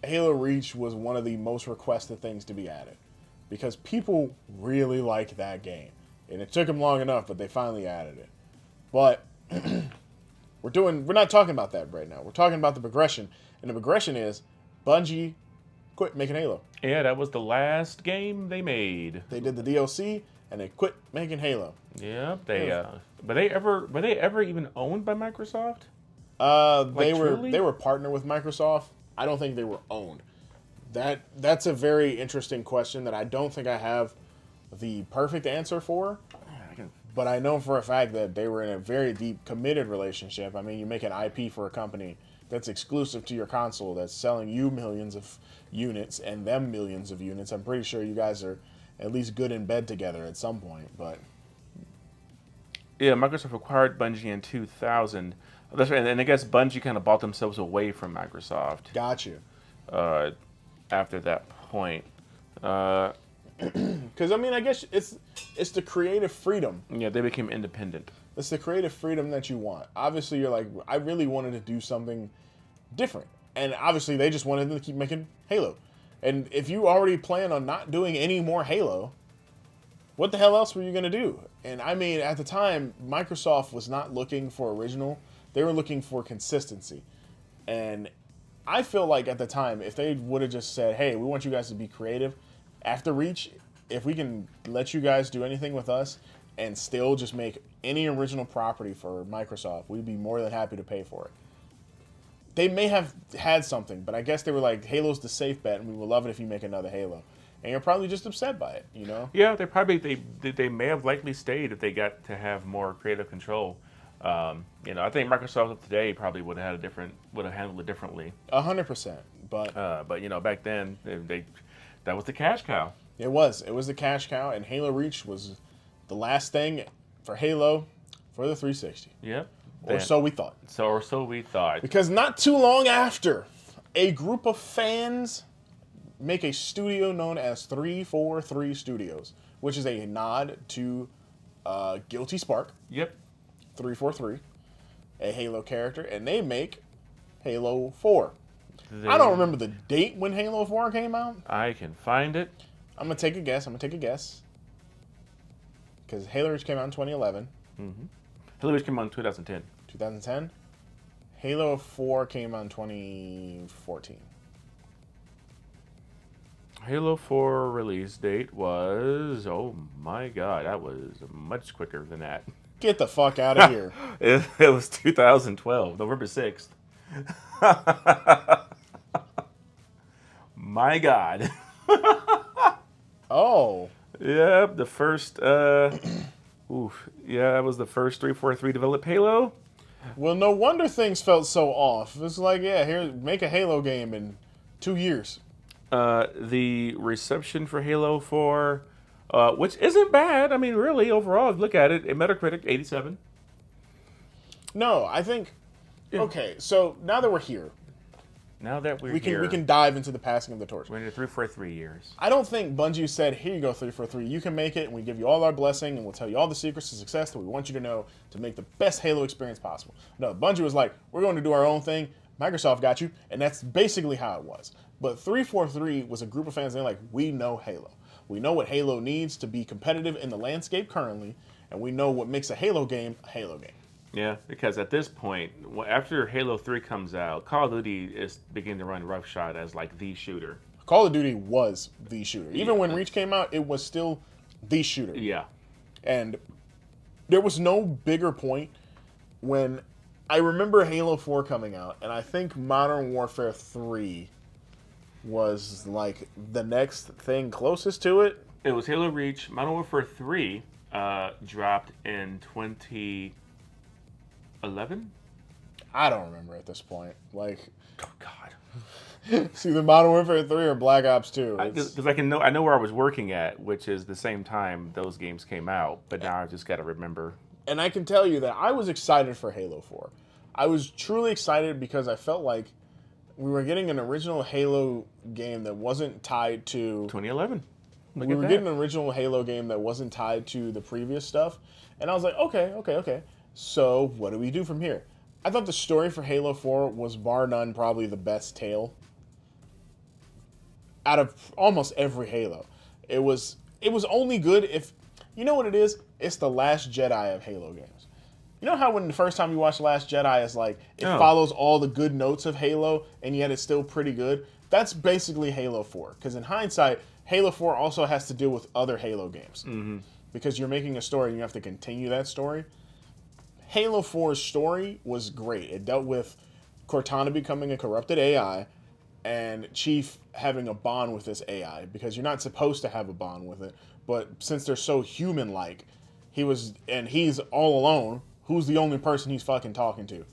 Halo Reach was one of the most requested things to be added. Because people really like that game. And it took them long enough, but they finally added it. But we're not talking about that right now. We're talking about the progression. And the progression is Bungie quit making Halo. Yeah, that was the last game they made. They did the DLC and they quit making Halo. Yeah, were they ever even owned by Microsoft? They were partnered with Microsoft. I don't think they were owned. That's a very interesting question that I don't think I have the perfect answer for. But I know for a fact that they were in a very deep, committed relationship. I mean, you make an IP for a company that's exclusive to your console, that's selling you millions of units and them millions of units. I'm pretty sure you guys are at least good in bed together at some point. But yeah, Microsoft acquired Bungie in 2000. That's right, and I guess Bungie kind of bought themselves away from Microsoft. Got you. After that point. Because, I mean, I guess it's the creative freedom. Yeah, they became independent. It's the creative freedom that you want. Obviously, you're like, I really wanted to do something different. And obviously, they just wanted to keep making Halo. And if you already plan on not doing any more Halo, what the hell else were you going to do? And, I mean, at the time, Microsoft was not looking for original. They were looking for consistency. And I feel like at the time, if they would have just said, hey, we want you guys to be creative, after Reach, if we can let you guys do anything with us and still just make any original property for Microsoft, we'd be more than happy to pay for it. They may have had something, but I guess they were like, Halo's the safe bet, and we would love it if you make another Halo. And you're probably just upset by it, you know? Yeah, they may have likely stayed if they got to have more creative control. I think Microsoft of today probably would have handled it differently. 100%. But back then that was the cash cow. It was the cash cow, and Halo Reach was the last thing for Halo for the 360. Yep. Or so we thought. So we thought. Because not too long after, a group of fans make a studio known as 343 Studios, which is a nod to Guilty Spark. Yep. 343, a Halo character, and they make Halo 4. I don't remember the date when Halo 4 came out. I can find it. I'm going to take a guess. Because Halo Reach came out in 2011. Mm-hmm. Halo Reach came out in 2010. 2010. Halo 4 came out in 2014. Halo 4 release date was, oh my god, that was much quicker than that. Get the fuck out of here. It was 2012, November 6th. My god. Oh. Yep, the first, oof, yeah, that was the first 343 developed Halo. Well, no wonder things felt so off. It's like, yeah, here, make a Halo game in 2 years. The reception for Halo 4, which isn't bad. I mean, really, overall, look at it. Metacritic, 87. No, I think. Okay, so now that we're here, Now that we can dive into the passing of the torch. we're into 343 years. I don't think Bungie said, "Here you go, 343. You can make it, and we give you all our blessing, and we'll tell you all the secrets to success that we want you to know to make the best Halo experience possible." No, Bungie was like, "We're going to do our own thing. Microsoft got you," and that's basically how it was. But 343 was a group of fans. They're like, "We know Halo. We know what Halo needs to be competitive in the landscape currently, and we know what makes a Halo game a Halo game." Yeah, because at this point, after Halo 3 comes out, Call of Duty is beginning to run roughshod as like the shooter. Call of Duty was the shooter. Even when Reach came out, it was still the shooter. Yeah. And there was no bigger point when I remember Halo 4 coming out, and I think Modern Warfare 3 was like the next thing closest to it. It was Halo Reach. Modern Warfare 3 dropped in 2011. I don't remember at this point. Like, Oh God. it's either Modern Warfare 3 or Black Ops 2. Because I know where I was working at, which is the same time those games came out. But now I just got to remember. And I can tell you that I was excited for Halo 4. I was truly excited because I felt like we were getting an original Halo game that wasn't tied to... 2011. we were getting an original Halo game that wasn't tied to the previous stuff. And I was like, okay. So what do we do from here? I thought the story for Halo 4 was bar none probably the best tale out of almost every Halo. It was only good if... You know what it is? It's the Last Jedi of Halo games. You know how when the first time you watch Last Jedi, it's like, it follows all the good notes of Halo, and yet it's still pretty good? That's basically Halo 4. Because in hindsight, Halo 4 also has to deal with other Halo games. Mm-hmm. Because you're making a story, and you have to continue that story. Halo 4's story was great. It dealt with Cortana becoming a corrupted AI, and Chief having a bond with this AI, because you're not supposed to have a bond with it. But since they're so human-like, he's all alone. Who's the only person he's fucking talking to?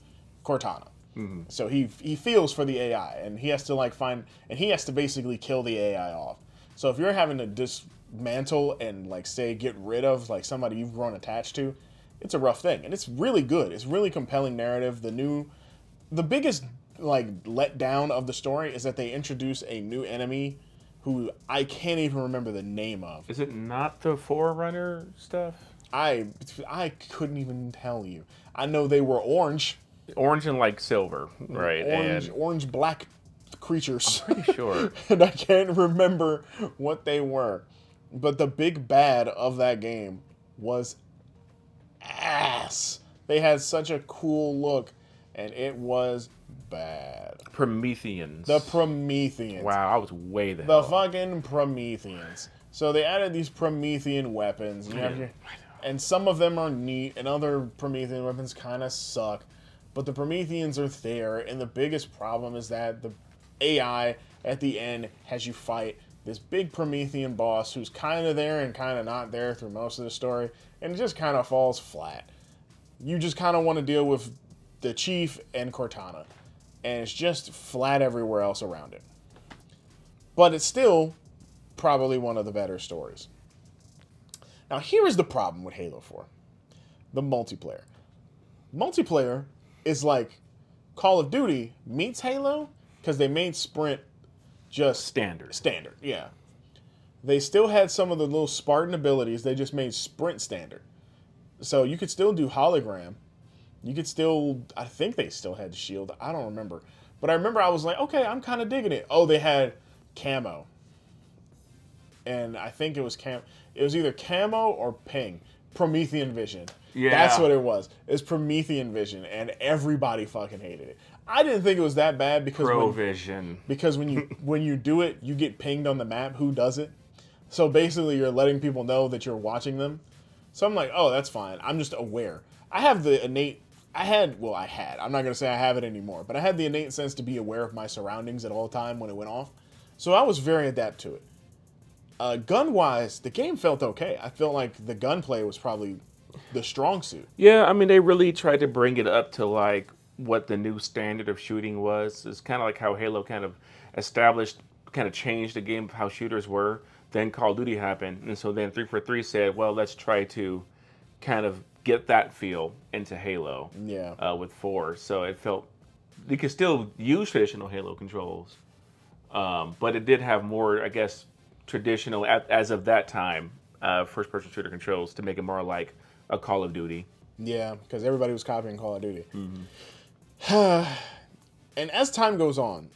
Cortana. Mm-hmm. So he feels for the AI, and he has to he has to basically kill the AI off. So if you're having to dismantle and get rid of somebody you've grown attached to, it's a rough thing. And it's really good. It's really compelling narrative. The biggest letdown of the story is that they introduce a new enemy who I can't even remember the name of. Is it not the Forerunner stuff? I couldn't even tell you. I know they were orange. Orange and silver, right? Orange black creatures. I'm pretty sure. And I can't remember what they were. But the big bad of that game was ass. They had such a cool look, and it was bad. Prometheans. The Prometheans. Wow, I was way the The hell. fucking Prometheans. So they added these Promethean weapons. And some of them are neat, and other Promethean weapons kind of suck. But the Prometheans are there, and the biggest problem is that the AI at the end has you fight this big Promethean boss who's kind of there and kind of not there through most of the story, and it just kind of falls flat. You just kind of want to deal with the Chief and Cortana, and it's just flat everywhere else around it. But it's still probably one of the better stories. Now, here is the problem with Halo 4. The multiplayer. Multiplayer is like Call of Duty meets Halo because they made Sprint just... Standard, yeah. They still had some of the little Spartan abilities. They just made Sprint standard. So you could still do hologram. You could still... I think they still had shield. I don't remember. But I remember I was like, okay, I'm kind of digging it. Oh, they had camo. And I think it was either camo or ping. Promethean Vision. Yeah. That's what it was. It was Promethean Vision, and everybody fucking hated it. I didn't think it was that bad because when you do it, you get pinged on the map who does it. So basically, you're letting people know that you're watching them. So I'm like, oh, that's fine. I'm just aware. I have the innate. I had. I'm not gonna say I have it anymore, but I had the innate sense to be aware of my surroundings at all time when it went off. So I was very adept to it. Gun-wise, the game felt okay. I felt like the gunplay was probably the strong suit. Yeah, I mean, they really tried to bring it up to like what the new standard of shooting was. It's kind of like how Halo kind of changed the game of how shooters were. Then Call of Duty happened, and so then 343 said, well, let's try to kind of get that feel into Halo. Yeah. With 4. So it felt you could still use traditional Halo controls, but it did have more, I guess, traditional, as of that time, first-person shooter controls to make it more like a Call of Duty. Yeah, because everybody was copying Call of Duty. Mm-hmm. And as time goes on,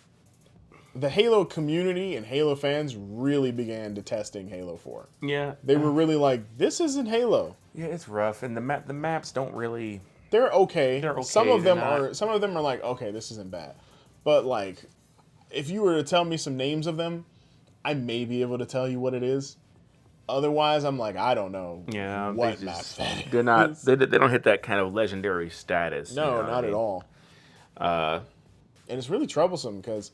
the Halo community and Halo fans really began detesting Halo 4. Yeah. They were really like, this isn't Halo. Yeah, it's rough, and the maps don't really... They're okay. They're okay. Some of them are like, okay, this isn't bad. But like, if you were to tell me some names of them, I may be able to tell you what it is. Otherwise, I'm like, I don't know what map that is. They're not. They don't hit that kind of legendary status. No, not at all. And it's really troublesome because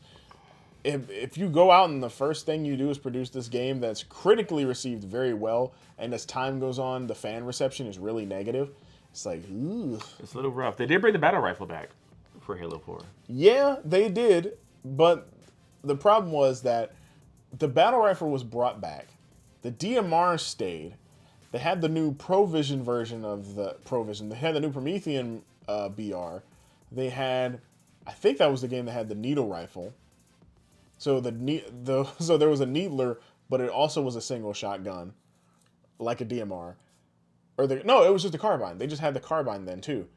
if you go out and the first thing you do is produce this game that's critically received very well, and as time goes on, the fan reception is really negative, it's like, ooh. It's a little rough. They did bring the battle rifle back for Halo 4. Yeah, they did, but the problem was that the battle rifle was brought back. The DMR stayed. They had the new Provision version of the Provision. They had the new Promethean BR. They had, I think that was the game that had the needle rifle. So so there was a needler, but it also was a single shotgun, like a DMR. No, it was just a carbine. They just had the carbine then too,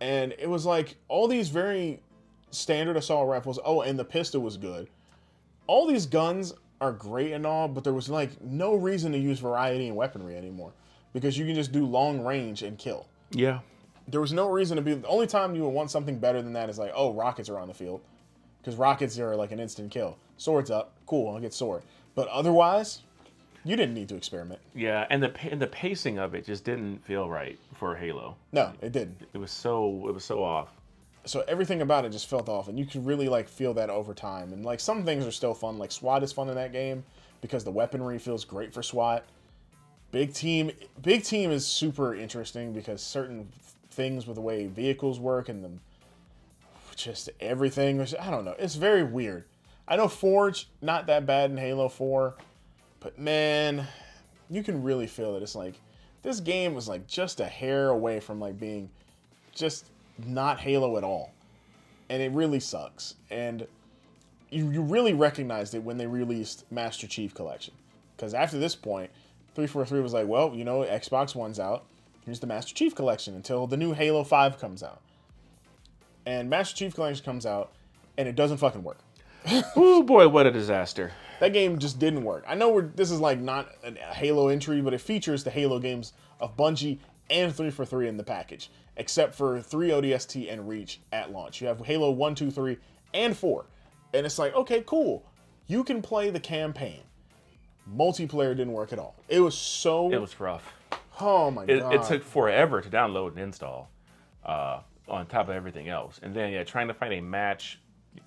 and it was like all these very standard assault rifles. Oh, and the pistol was good. All these guns are great and all, but there was like no reason to use variety in weaponry anymore because you can just do long range and kill. Yeah. There was no reason to be. The only time you would want something better than that is like, oh, rockets are on the field. Because rockets are like an instant kill. Sword's up. Cool, I'll get sword. But otherwise, you didn't need to experiment. Yeah, and the pacing of it just didn't feel right for Halo. No, it didn't. It was so off. So everything about it just felt off, and you could really like feel that over time. And like some things are still fun. Like SWAT is fun in that game because the weaponry feels great for SWAT. Big Team is super interesting because certain things with the way vehicles work and just everything. I don't know. It's very weird. I know Forge, not that bad in Halo 4, but man, you can really feel it. It's like this game was like just a hair away from like being just not Halo at all, and it really sucks. And you really recognized it when they released Master Chief Collection, because after this point, 343 was like, well, you know, Xbox One's out. Here's the Master Chief Collection until the new Halo 5 comes out. And Master Chief Collection comes out, and it doesn't fucking work. Oh boy, what a disaster. That game just didn't work. I know this is like not a Halo entry, but it features the Halo games of Bungie and 343 in the package, except for 3 ODST and Reach at launch. You have Halo 1, 2, 3, and 4. And it's like, okay, cool. You can play the campaign. Multiplayer didn't work at all. It was rough. Oh my God. It took forever to download and install on top of everything else. And then, trying to find a match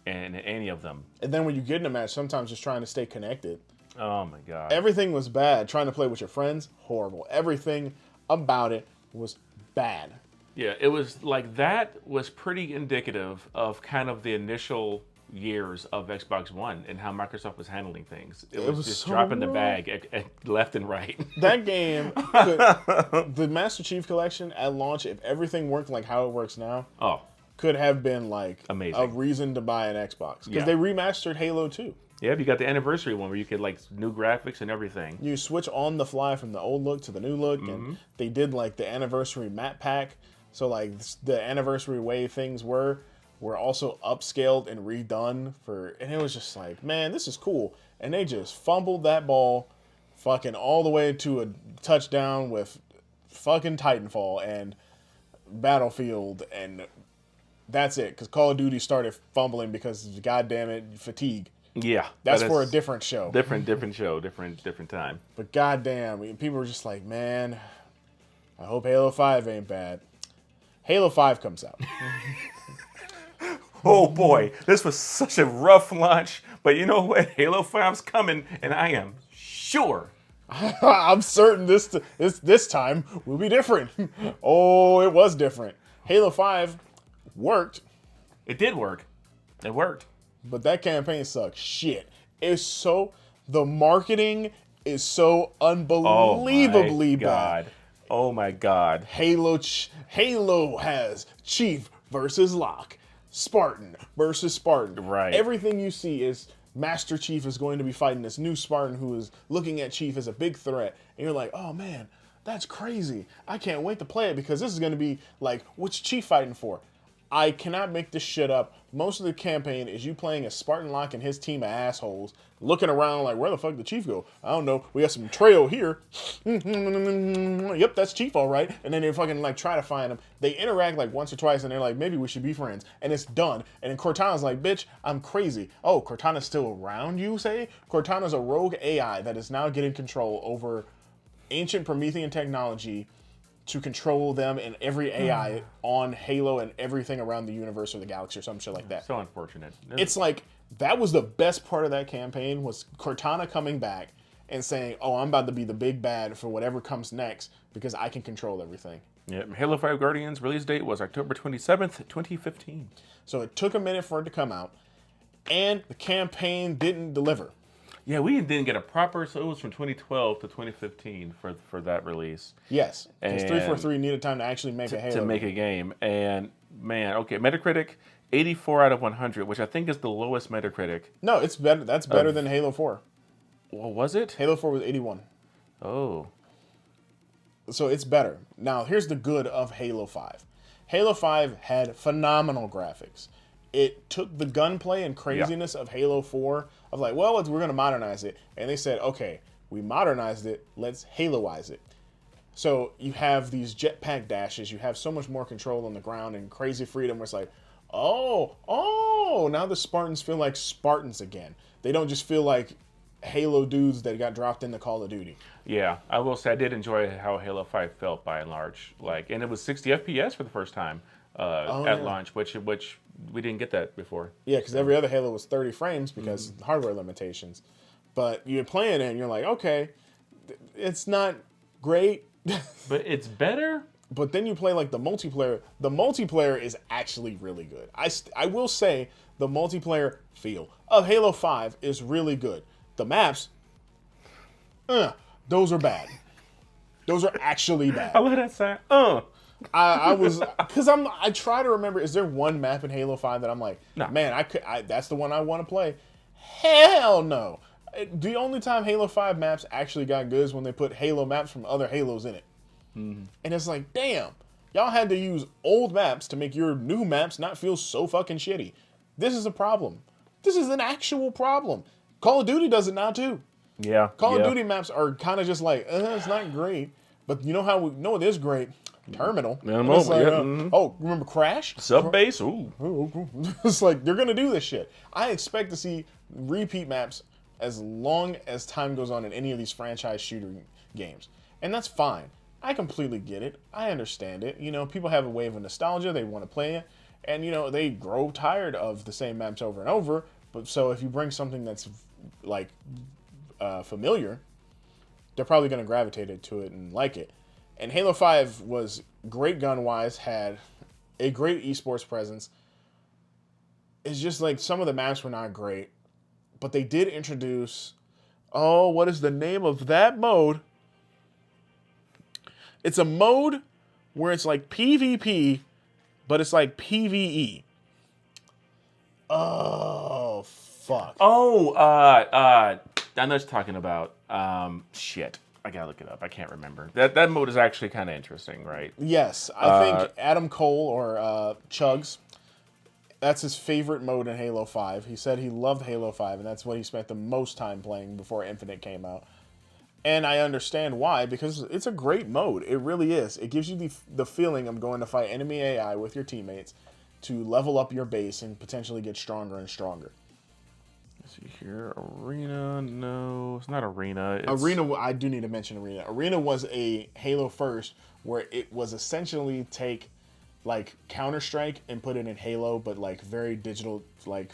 in any of them. And then when you get in a match, sometimes just trying to stay connected. Oh my God. Everything was bad. Trying to play with your friends, horrible. Everything about it was bad. Yeah, it was like that was pretty indicative of kind of the initial years of Xbox One and how Microsoft was handling things. It was just so dropping the bag at left and right. That game, the Master Chief Collection at launch, if everything worked like how it works now, could have been like amazing. A reason to buy an Xbox. Because they remastered Halo 2. Yeah, you got the anniversary one where you could like new graphics and everything. You switch on the fly from the old look to the new look, and they did like the anniversary map pack. So like the anniversary way things were also upscaled and redone and it was just like, man, this is cool. And they just fumbled that ball fucking all the way to a touchdown with fucking Titanfall and Battlefield, and that's it. Because Call of Duty started fumbling because, goddamn it, fatigue. Yeah, That's for a different show. Different show, different time. But goddamn, people were just like, man, I hope Halo 5 ain't bad. Halo 5 comes out. Oh boy, this was such a rough launch. But you know what? Halo 5's coming, and I am sure. I'm certain this time will be different. Oh, it was different. Halo 5 worked. It did work. It worked. But that campaign sucks shit. The marketing is so unbelievably bad. Oh my god. Halo has Chief versus Locke. Spartan versus Spartan. Right. Everything you see is Master Chief is going to be fighting this new Spartan who is looking at Chief as a big threat. And you're like, oh man, that's crazy. I can't wait to play it because this is going to be like, what's Chief fighting for? I cannot make this shit up. Most of the campaign is you playing as Spartan Locke and his team of assholes, looking around like, where the fuck did Chief go? I don't know. We got some trail here. Yep, that's Chief, all right. And then they fucking like try to find him. They interact like once or twice, and they're like, maybe we should be friends. And it's done. And then Cortana's like, bitch, I'm crazy. Oh, Cortana's still around, you say? Cortana's a rogue AI that is now getting control over ancient Promethean technology to control them and every AI on Halo and everything around the universe or the galaxy or some shit like that. So unfortunate. It's like, that was the best part of that campaign was Cortana coming back and saying, oh, I'm about to be the big bad for whatever comes next because I can control everything. Yeah, Halo 5 Guardians release date was October 27th, 2015. So it took a minute for it to come out, and the campaign didn't deliver. Yeah, we didn't get a proper, so it was from 2012 to 2015 for that release. Yes, because And 343 needed time to actually make a Halo. To make a game. And, man, okay, Metacritic, 84 out of 100, which I think is the lowest Metacritic. No, it's better. That's better than Halo 4. Well, was it? Halo 4 was 81. Oh. So it's better. Now, here's the good of Halo 5. Halo 5 had phenomenal graphics. It took the gunplay and craziness of Halo 4 of like, well, we're going to modernize it. And they said, okay, we modernized it. Let's Haloize it. So you have these jetpack dashes. You have so much more control on the ground and crazy freedom where it's like, oh, now the Spartans feel like Spartans again. They don't just feel like Halo dudes that got dropped into Call of Duty. Yeah, I will say I did enjoy how Halo 5 felt by and large. And it was 60 FPS for the first time at launch, which we didn't get that before. Yeah, because every other Halo was 30 frames because of hardware limitations. But you're playing it and you're like, okay, it's not great. But it's better? But then you play like the multiplayer. The multiplayer is actually really good. I will say the multiplayer feel of Halo 5 is really good. The maps, those are bad. Those are actually bad. I love that sound. I try to remember, is there one map in Halo 5 that I'm like, no. Man, that's the one I want to play? Hell no. The only time Halo 5 maps actually got good is when they put Halo maps from other Halos in it. Mm-hmm. And it's like, damn, y'all had to use old maps to make your new maps not feel so fucking shitty. This is a problem. This is an actual problem. Call of Duty does it now too. Yeah. Call of Duty maps are kind of just like, it's not great. But you know how we know it is great? Terminal. It's like, oh, remember Crash? Subbase? Ooh. It's like, they're going to do this shit. I expect to see repeat maps as long as time goes on in any of these franchise shooter games. And that's fine. I completely get it. I understand it. You know, people have a wave of nostalgia. They want to play it. And, you know, they grow tired of the same maps over and over. But so if you bring something that's like familiar, they're probably going to gravitate to it and like it. And Halo 5 was great gun-wise, had a great esports presence. It's just like some of the maps were not great, but they did introduce, what is the name of that mode? It's a mode where it's like PvP, but it's like PvE. Oh, fuck. Oh, I know what you're talking about. Shit. I gotta look it up. I can't remember. That mode is actually kind of interesting, right? Yes. I think Adam Cole or Chugs, that's his favorite mode in Halo 5. He said he loved Halo 5, and that's what he spent the most time playing before Infinite came out. And I understand why, because it's a great mode. It really is. It gives you the feeling of going to fight enemy AI with your teammates to level up your base and potentially get stronger and stronger. Let's see here. Arena. No, it's not Arena. Arena, I do need to mention Arena. Arena was a Halo first where it was essentially take like Counter-Strike and put it in Halo, but like very digital, like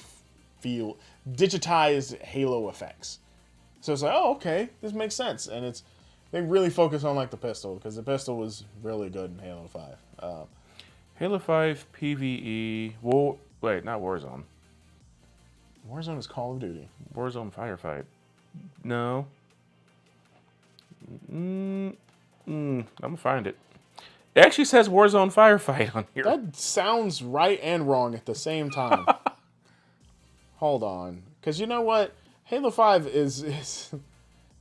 digitized Halo effects. So it's like, oh, okay, this makes sense. And they really focus on like the pistol, because the pistol was really good in Halo 5. Halo 5 PvE. Wait, not Warzone. Warzone is Call of Duty. Warzone Firefight. No. I'm gonna find it. It actually says Warzone Firefight on here. That sounds right and wrong at the same time. Hold on, because you know what? Halo 5 is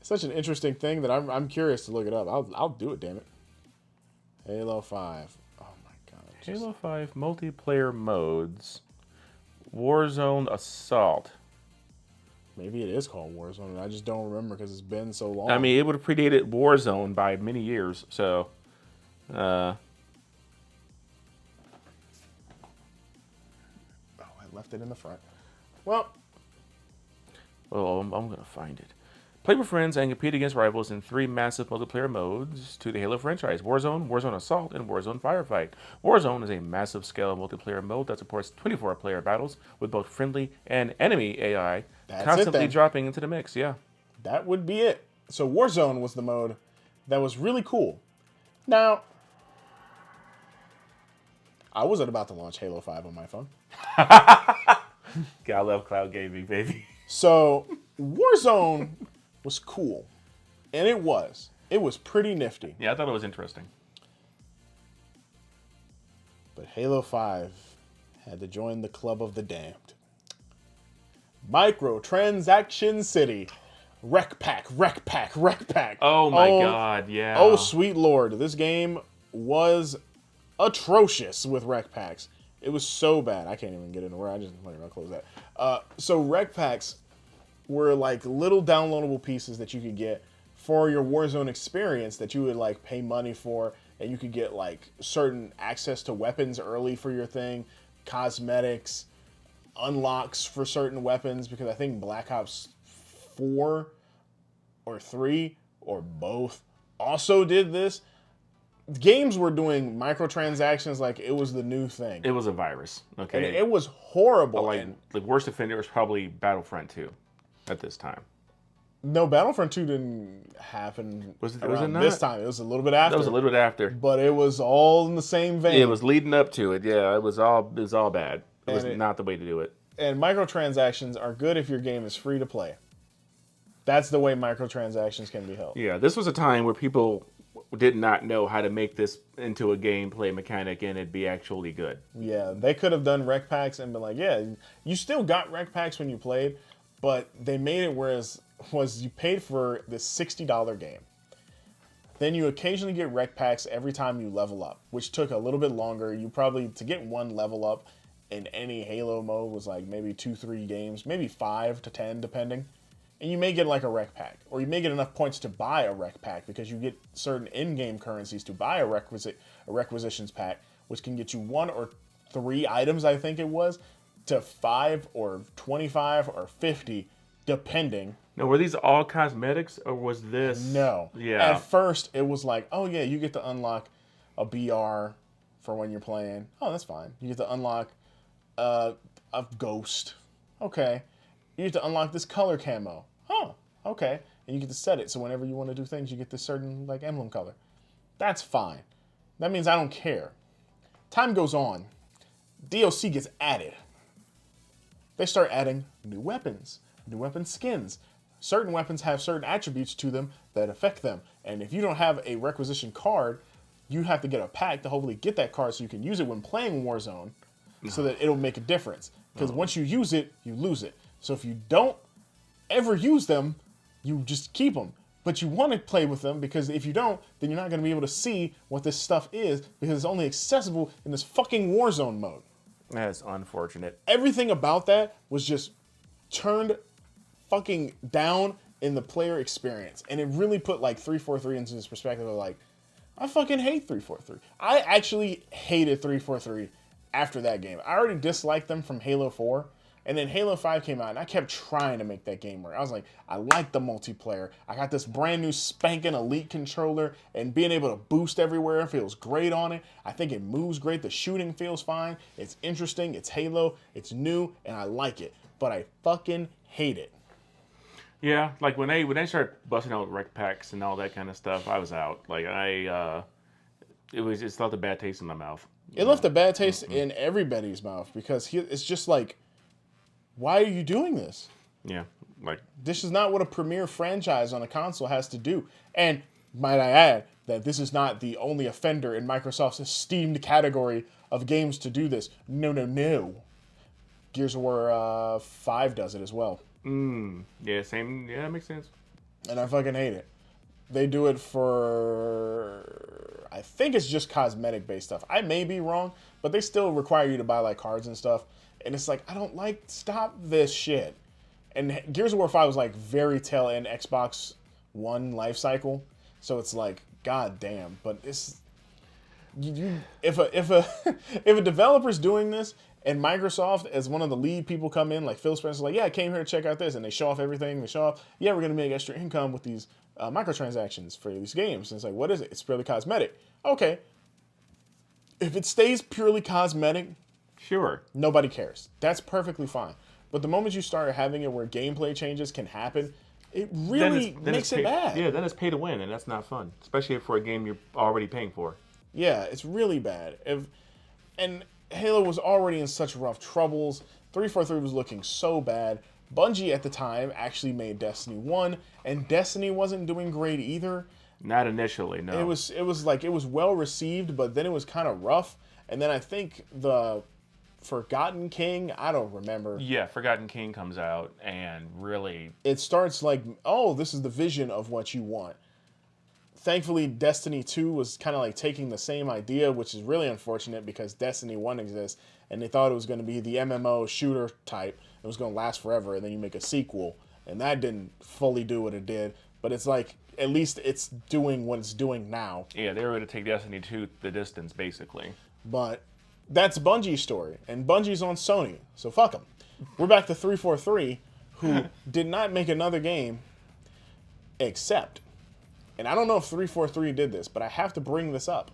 such an interesting thing that I'm curious to look it up. I'll do it, damn it. Halo 5. Oh my god. Halo 5 multiplayer modes. Warzone Assault. Maybe it is called Warzone, and I just don't remember because it's been so long. I mean, it would have predated Warzone by many years, so... Oh, I left it in the front. Well, I'm going to find it. Play with friends and compete against rivals in 3 massive multiplayer modes to the Halo franchise: Warzone, Warzone Assault, and Warzone Firefight. Warzone is a massive scale multiplayer mode that supports 24-player battles with both friendly and enemy AI constantly dropping into the mix. Yeah. That would be it. So Warzone was the mode that was really cool. Now, I wasn't about to launch Halo 5 on my phone. Gotta love cloud gaming, baby. So Warzone was cool, and it was pretty nifty. Yeah, I thought it was interesting. But Halo 5 had to join the club of the damned. Microtransaction City. Rec pack. Oh my god, yeah. Oh, sweet lord. This game was atrocious with rec packs. It was so bad. I can't even get into where I'll close that. So rec packs were like little downloadable pieces that you could get for your Warzone experience that you would like pay money for, and you could get like certain access to weapons early for your thing, cosmetics, unlocks for certain weapons, because I think Black Ops 4 or 3 or both also did this. Games were doing microtransactions like it was the new thing. It was a virus, okay? And it was horrible. Like, the worst offender was probably Battlefront 2 at this time. No, Battlefront 2 didn't happen around this time. It was a little bit after. That was a little bit after. But it was all in the same vein. It was leading up to it, yeah. It was all bad. It was not the way to do it. And microtransactions are good if your game is free to play. That's the way microtransactions can be held. Yeah, this was a time where people did not know how to make this into a gameplay mechanic and it'd be actually good. Yeah, they could have done rec packs and been like, yeah, you still got rec packs when you played, but they made it whereas you paid for this $60 game. Then you occasionally get rec packs every time you level up, which took a little bit longer. You probably, to get one level up in any Halo mode was like maybe 2-3 games, maybe 5 to 10 depending. And you may get like a rec pack, or you may get enough points to buy a rec pack because you get certain in-game currencies to buy a requisitions pack, which can get you 1 or 3 items, I think it was, to 5 or 25 or 50, depending. Now, were these all cosmetics, or was this? No. Yeah. At first, it was like, oh yeah, you get to unlock a BR for when you're playing. Oh, that's fine. You get to unlock a ghost. Okay. You get to unlock this color camo. Oh, okay. And you get to set it so whenever you want to do things, you get this certain like emblem color. That's fine. That means I don't care. Time goes on. DLC gets added. They start adding new weapon skins. Certain weapons have certain attributes to them that affect them. And if you don't have a requisition card, you have to get a pack to hopefully get that card so you can use it when playing Warzone so that it'll make a difference. Because once you use it, you lose it. So if you don't ever use them, you just keep them. But you want to play with them because if you don't, then you're not going to be able to see what this stuff is because it's only accessible in this fucking Warzone mode. That's unfortunate. Everything about that was just turned fucking down in the player experience. And it really put like 343 into this perspective of like, I fucking hate 343. I actually hated 343 after that game. I already disliked them from Halo 4. And then Halo 5 came out, and I kept trying to make that game work. I was like, I like the multiplayer. I got this brand new spanking Elite controller, and being able to boost everywhere feels great on it. I think it moves great. The shooting feels fine. It's interesting. It's Halo. It's new, and I like it. But I fucking hate it. Yeah, like when they started busting out rec packs and all that kind of stuff, I was out. Like it left a bad taste in my mouth. It left a bad taste in everybody's mouth because it's just like, why are you doing this? Yeah, like this is not what a premier franchise on a console has to do. And might I add that this is not the only offender in Microsoft's esteemed category of games to do this. No. Gears of War 5 does it as well. Yeah, same. Yeah, that makes sense. And I fucking hate it. They do it for, I think it's just cosmetic-based stuff. I may be wrong, but they still require you to buy like cards and stuff. And it's like, I don't like, stop this shit. And Gears of War 5 was like very tail end Xbox One life cycle. So it's like, god damn. But it's, if a developer's doing this and Microsoft as one of the lead people come in, like Phil Spencer's like, yeah, I came here to check out this. And they show off everything. They show off, yeah, we're going to make extra income with these microtransactions for these games. And it's like, what is it? It's purely cosmetic. Okay. If it stays purely cosmetic, sure, nobody cares. That's perfectly fine. But the moment you start having it where gameplay changes can happen, it really makes it bad. Yeah, then it's pay to win, and that's not fun, especially for a game you're already paying for. Yeah, it's really bad. And Halo was already in such rough troubles. 343 was looking so bad. Bungie at the time actually made Destiny 1, and Destiny wasn't doing great either. Not initially, no. It was well received, but then it was kind of rough. And then I think the Forgotten King, I don't remember. Yeah, Forgotten King comes out and really... It starts like, oh, this is the vision of what you want. Thankfully, Destiny 2 was kind of like taking the same idea, which is really unfortunate because Destiny 1 exists, and they thought it was going to be the MMO shooter type. It was going to last forever, and then you make a sequel. And that didn't fully do what it did, but it's like, at least it's doing what it's doing now. Yeah, they were going to take Destiny 2 the distance, basically. But that's Bungie's story, and Bungie's on Sony, so fuck them. We're back to 343, who did not make another game except, and I don't know if 343 did this, but I have to bring this up.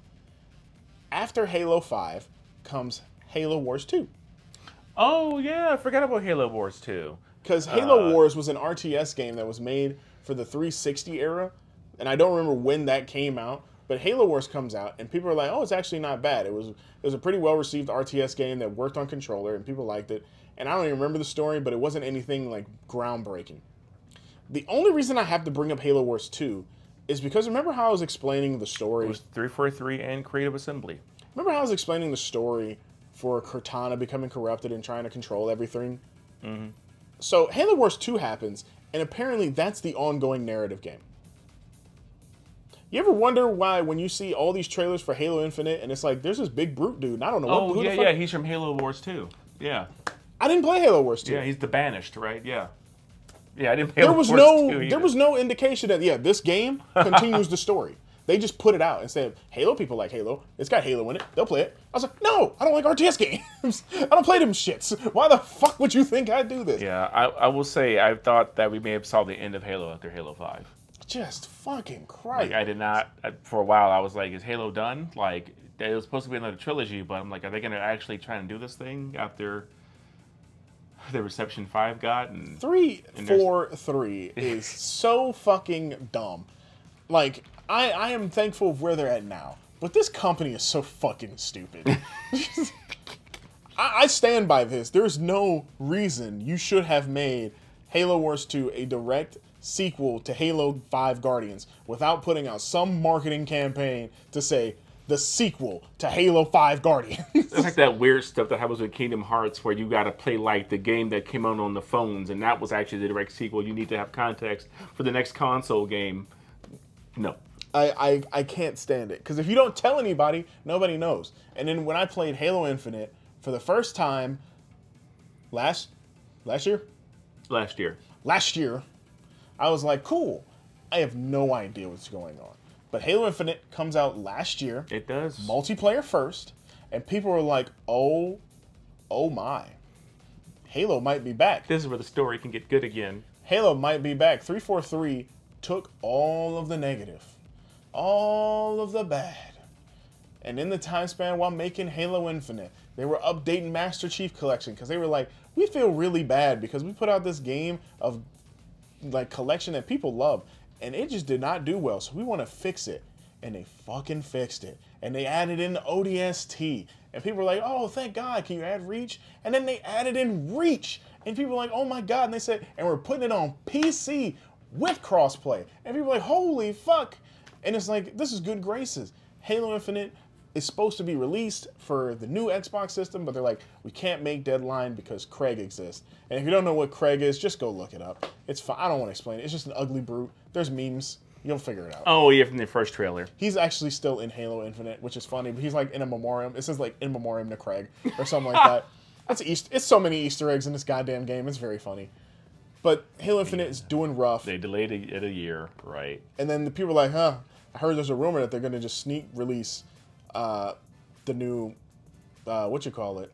After Halo 5 comes Halo Wars 2. Oh, yeah, I forgot about Halo Wars 2. Because Halo Wars was an RTS game that was made for the 360 era, and I don't remember when that came out, but Halo Wars comes out, and people are like, oh, it's actually not bad. It was a pretty well-received RTS game that worked on controller, and people liked it. And I don't even remember the story, but it wasn't anything, like, groundbreaking. The only reason I have to bring up Halo Wars 2 is because remember how I was explaining the story? It was 343 and Creative Assembly. Remember how I was explaining the story for Cortana becoming corrupted and trying to control everything? Mm-hmm. So Halo Wars 2 happens, and apparently that's the ongoing narrative game. You ever wonder why when you see all these trailers for Halo Infinite, and it's like, there's this big brute dude, and I don't know who the fuck... yeah, he's from Halo Wars 2. Yeah. I didn't play Halo Wars 2. Yeah, he's the Banished, right? Yeah. Yeah, I didn't play Halo Wars 2 either. There was no indication that, yeah, this game continues the story. They just put it out and said, Halo people like Halo. It's got Halo in it. They'll play it. I was like, no, I don't like RTS games. I don't play them shits. Why the fuck would you think I'd do this? Yeah, I will say, I thought that we may have saw the end of Halo after Halo 5. Just fucking Christ. Like, I did not, for a while, I was like, is Halo done? Like, it was supposed to be another trilogy, but I'm like, are they going to actually try and do this thing after the reception 5 got? And 343 is so fucking dumb. Like, I am thankful of where they're at now, but this company is so fucking stupid. I stand by this. There's no reason you should have made Halo Wars 2 a direct sequel to Halo 5 Guardians without putting out some marketing campaign to say the sequel to Halo 5 Guardians. It's like that weird stuff that happens with Kingdom Hearts where you got to play like the game that came out on the phones, and that was actually the direct sequel. You need to have context for the next console game. No. I can't stand it. Because if you don't tell anybody, nobody knows. And then when I played Halo Infinite for the first time last year, I was like, cool. I have no idea what's going on. But Halo Infinite comes out last year. It does. Multiplayer first. And people were like, oh my. Halo might be back. This is where the story can get good again. Halo might be back. 343 took all of the negative, all of the bad, and in the time span while making Halo Infinite, they were updating Master Chief Collection because they were like, we feel really bad because we put out this game of like collection that people love, and it just did not do well, so we want to fix it. And they fucking fixed it. And they added in ODST. And people were like, oh, thank God, can you add Reach? And then they added in Reach. And people were like, oh my God. And they said, and we're putting it on PC with crossplay. And people were like, holy fuck. And it's like, this is good graces. Halo Infinite is supposed to be released for the new Xbox system, but they're like, we can't make deadline because Craig exists. And if you don't know what Craig is, just go look it up. It's fine. I don't want to explain it. It's just an ugly brute. There's memes. You'll figure it out. Oh, yeah, from the first trailer. He's actually still in Halo Infinite, which is funny, but he's like in a memoriam. It says like in memoriam to Craig or something like that. It's so many Easter eggs in this goddamn game. It's very funny. But Halo Infinite is doing rough. They delayed it a year, right? And then the people are like, huh, I heard there's a rumor that they're going to just sneak release the new, multiplayer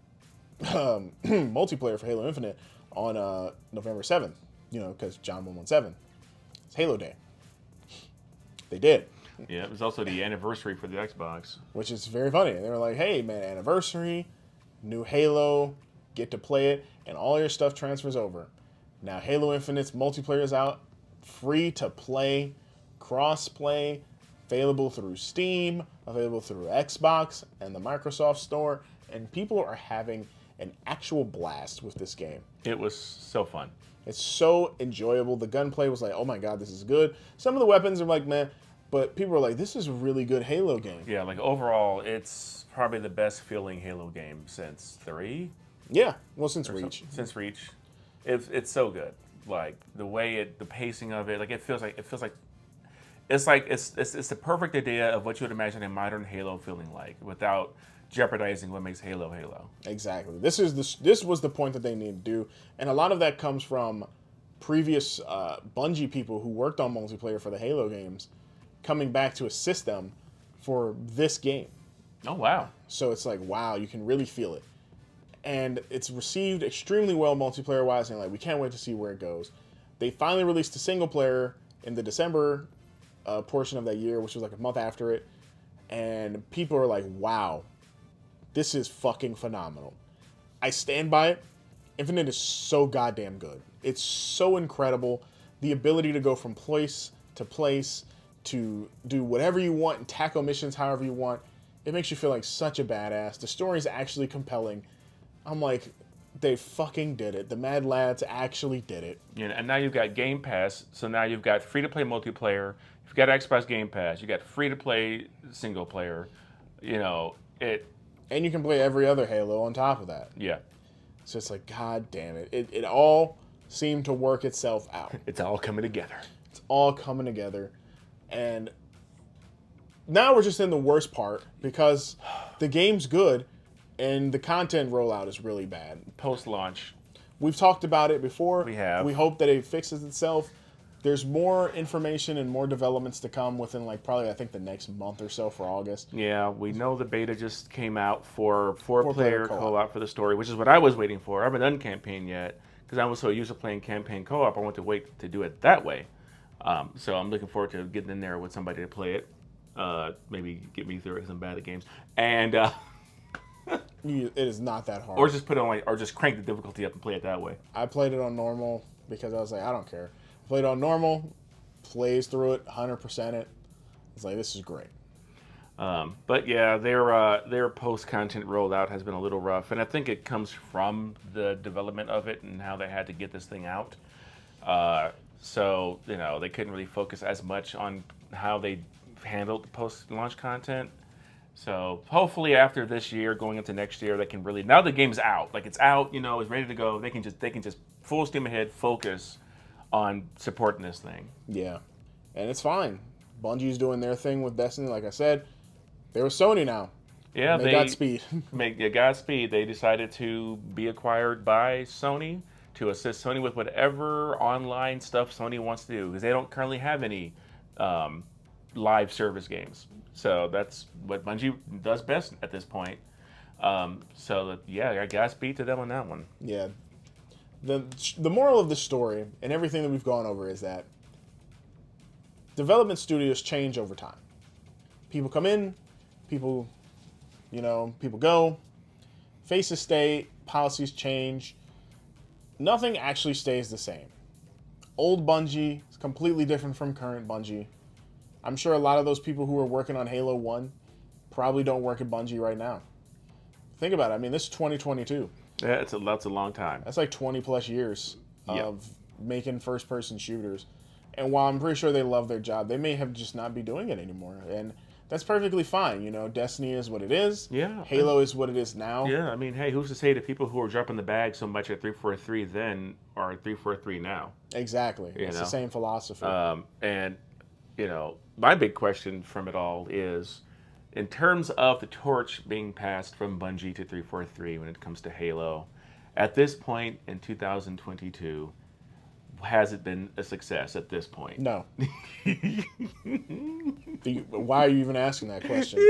for Halo Infinite on November 7th, because John 117. It's Halo Day. They did. Yeah, it was also the anniversary for the Xbox. Which is very funny. They were like, hey, man, anniversary, new Halo, get to play it, and all your stuff transfers over. Now, Halo Infinite's multiplayer is out, free to play, cross-play, available through Steam, available through Xbox and the Microsoft Store, and people are having an actual blast with this game. It was so fun. It's so enjoyable. The gunplay was like, oh my God, this is good. Some of the weapons are like, meh, but people are like, this is a really good Halo game. Yeah, like overall, it's probably the best feeling Halo game since 3. Yeah, well, since Reach. Since Reach. It's so good. Like the way the pacing of it, like it's the perfect idea of what you would imagine a modern Halo feeling like without jeopardizing what makes Halo Halo. Exactly. This was the point that they need to do, and a lot of that comes from previous Bungie people who worked on multiplayer for the Halo games coming back to assist them for this game. Oh wow! So it's like, wow, you can really feel it, and it's received extremely well multiplayer wise, and like we can't wait to see where it goes. They finally released a single player in the December portion of that year, which was like a month after it, and people are like, wow. This is fucking phenomenal. I stand by it. Infinite is so goddamn good. It's so incredible. The ability to go from place to place, to do whatever you want and tackle missions however you want. It makes you feel like such a badass. The story is actually compelling. I'm like, they fucking did it. The Mad Lads actually did it. Yeah, and now you've got Game Pass, so now you've got free-to-play multiplayer. You've got Xbox Game Pass. You've got free-to-play single player. And you can play every other Halo on top of that. Yeah. So it's like, god damn it. It all seemed to work itself out. It's all coming together. It's all coming together. And now we're just in the worst part because the game's good and the content rollout is really bad. Post-launch. We've talked about it before. We have. We hope that it fixes itself. There's more information and more developments to come within probably I think the next month or so for August. Yeah, we know the beta just came out for four-player co-op for the story, which is what I was waiting for. I haven't done campaign yet because I was so used to playing campaign co-op. I want to wait to do it that way. So I'm looking forward to getting in there with somebody to play it. Maybe get me through it because I'm bad at games. And it is not that hard. Or just put it on or just crank the difficulty up and play it that way. I played it on normal because I was like, I don't care. Played on normal, plays through it, 100% it. It's like, this is great. But yeah, their post-content rollout has been a little rough, and I think it comes from the development of it and how they had to get this thing out. So they couldn't really focus as much on how they handled the post-launch content. So hopefully after this year, going into next year, they can really, now the game's out, like it's out, it's ready to go. They can just full steam ahead, focus on supporting this thing. Yeah, and it's fine. Bungie's doing their thing with Destiny. Like I said, they're with Sony now. Yeah, they got speed. Godspeed. They decided to be acquired by Sony to assist Sony with whatever online stuff Sony wants to do, because they don't currently have any live service games. So that's what Bungie does best at this point. I guess beat to them on that one. Yeah. The moral of the story and everything that we've gone over is that development studios change over time. People come in, people go, faces stay, policies change. Nothing actually stays the same. Old Bungie is completely different from current Bungie. I'm sure a lot of those people who are working on Halo 1 probably don't work at Bungie right now. Think about it. I mean, this is 2022. Yeah, that's a long time. That's like 20 plus years of making first-person shooters. And while I'm pretty sure they love their job, they may have just not be doing it anymore. And that's perfectly fine. You know, Destiny is what it is. Yeah. Halo is what it is now. Yeah, I mean, hey, who's to say that people who are dropping the bag so much at 343 then are at 343 now? Exactly. It's the same philosophy. And, my big question from it all is, in terms of the torch being passed from Bungie to 343 when it comes to Halo, at this point in 2022, has it been a success at this point? No. Why are you even asking that question?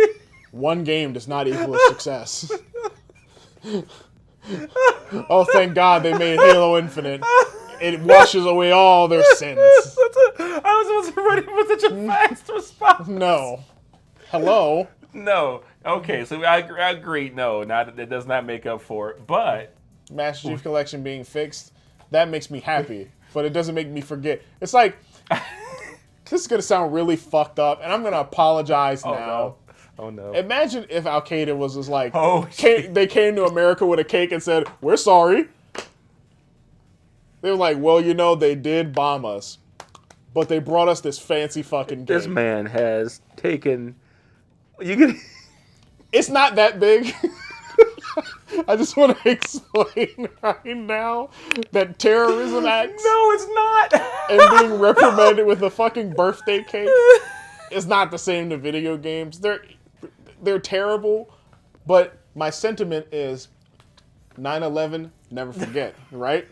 One game does not equal a success. Oh, thank God they made Halo Infinite. It washes away all their sins. I was ready for such a fast response. No. Hello? No. Okay, so I agree. No, it does not make up for it. But Master Chief Collection being fixed, that makes me happy. But it doesn't make me forget. It's like, this is going to sound really fucked up, and I'm going to apologize now. No. Oh, no. Imagine if Al-Qaeda was just like, they came to America with a cake and said, we're sorry. They were like, well, they did bomb us, but they brought us this fancy fucking game. This man has taken... It's not that big. I just want to explain right now that terrorism acts... No, it's not! and being reprimanded with a fucking birthday cake is not the same to video games. They're terrible, but my sentiment is 9/11, never forget, right?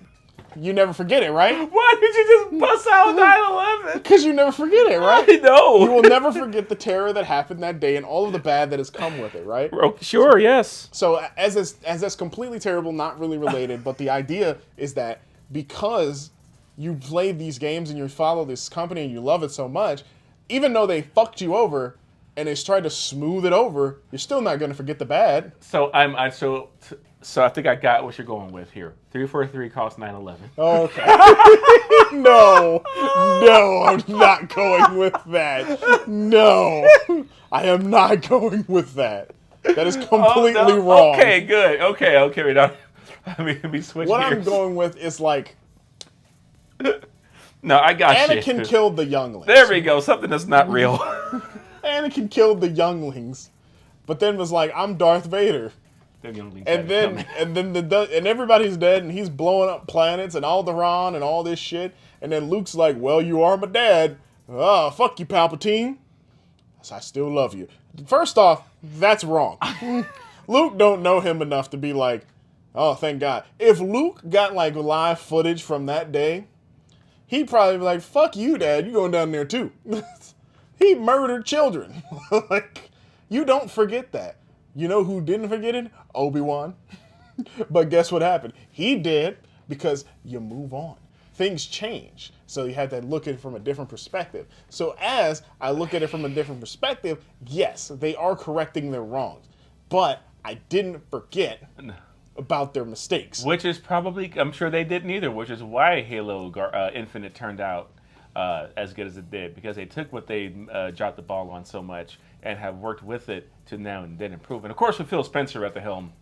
You never forget it, right? Why did you just bust out 9/11? Because you never forget it, right? I know. You will never forget the terror that happened that day and all of the bad that has come with it, right? Sure, yes. So as that's completely terrible, not really related, but the idea is that because you play these games and you follow this company and you love it so much, even though they fucked you over and they tried to smooth it over, you're still not going to forget the bad. So So I think I got what you're going with here. 343 cost 9/11. Okay. No, I'm not going with that. No, I am not going with that. That is completely wrong. Okay, good. Okay. Let me switch What gears. I'm going with is like... No, I got you. Anakin killed the younglings. There we go. Something that's not real. Anakin killed the younglings, but then was like, I'm Darth Vader. And then everybody's dead, and he's blowing up planets and Alderaan and all this shit. And then Luke's like, well, you are my dad. Oh, fuck you, Palpatine. So I still love you. First off, that's wrong. Luke don't know him enough to be like, oh, thank God. If Luke got like live footage from that day, he'd probably be like, fuck you, Dad. You going down there too. He murdered children. Like, you don't forget that. You know who didn't forget it? Obi-Wan. But guess what happened? He did, because you move on. Things change. So you have to look at it from a different perspective. So as I look at it from a different perspective, yes, they are correcting their wrongs. But I didn't forget about their mistakes. Which is probably, I'm sure they didn't either, which is why Halo Infinite turned out as good as it did. Because they took what they dropped the ball on so much and have worked with it to now and then improve. And of course with Phil Spencer at the helm.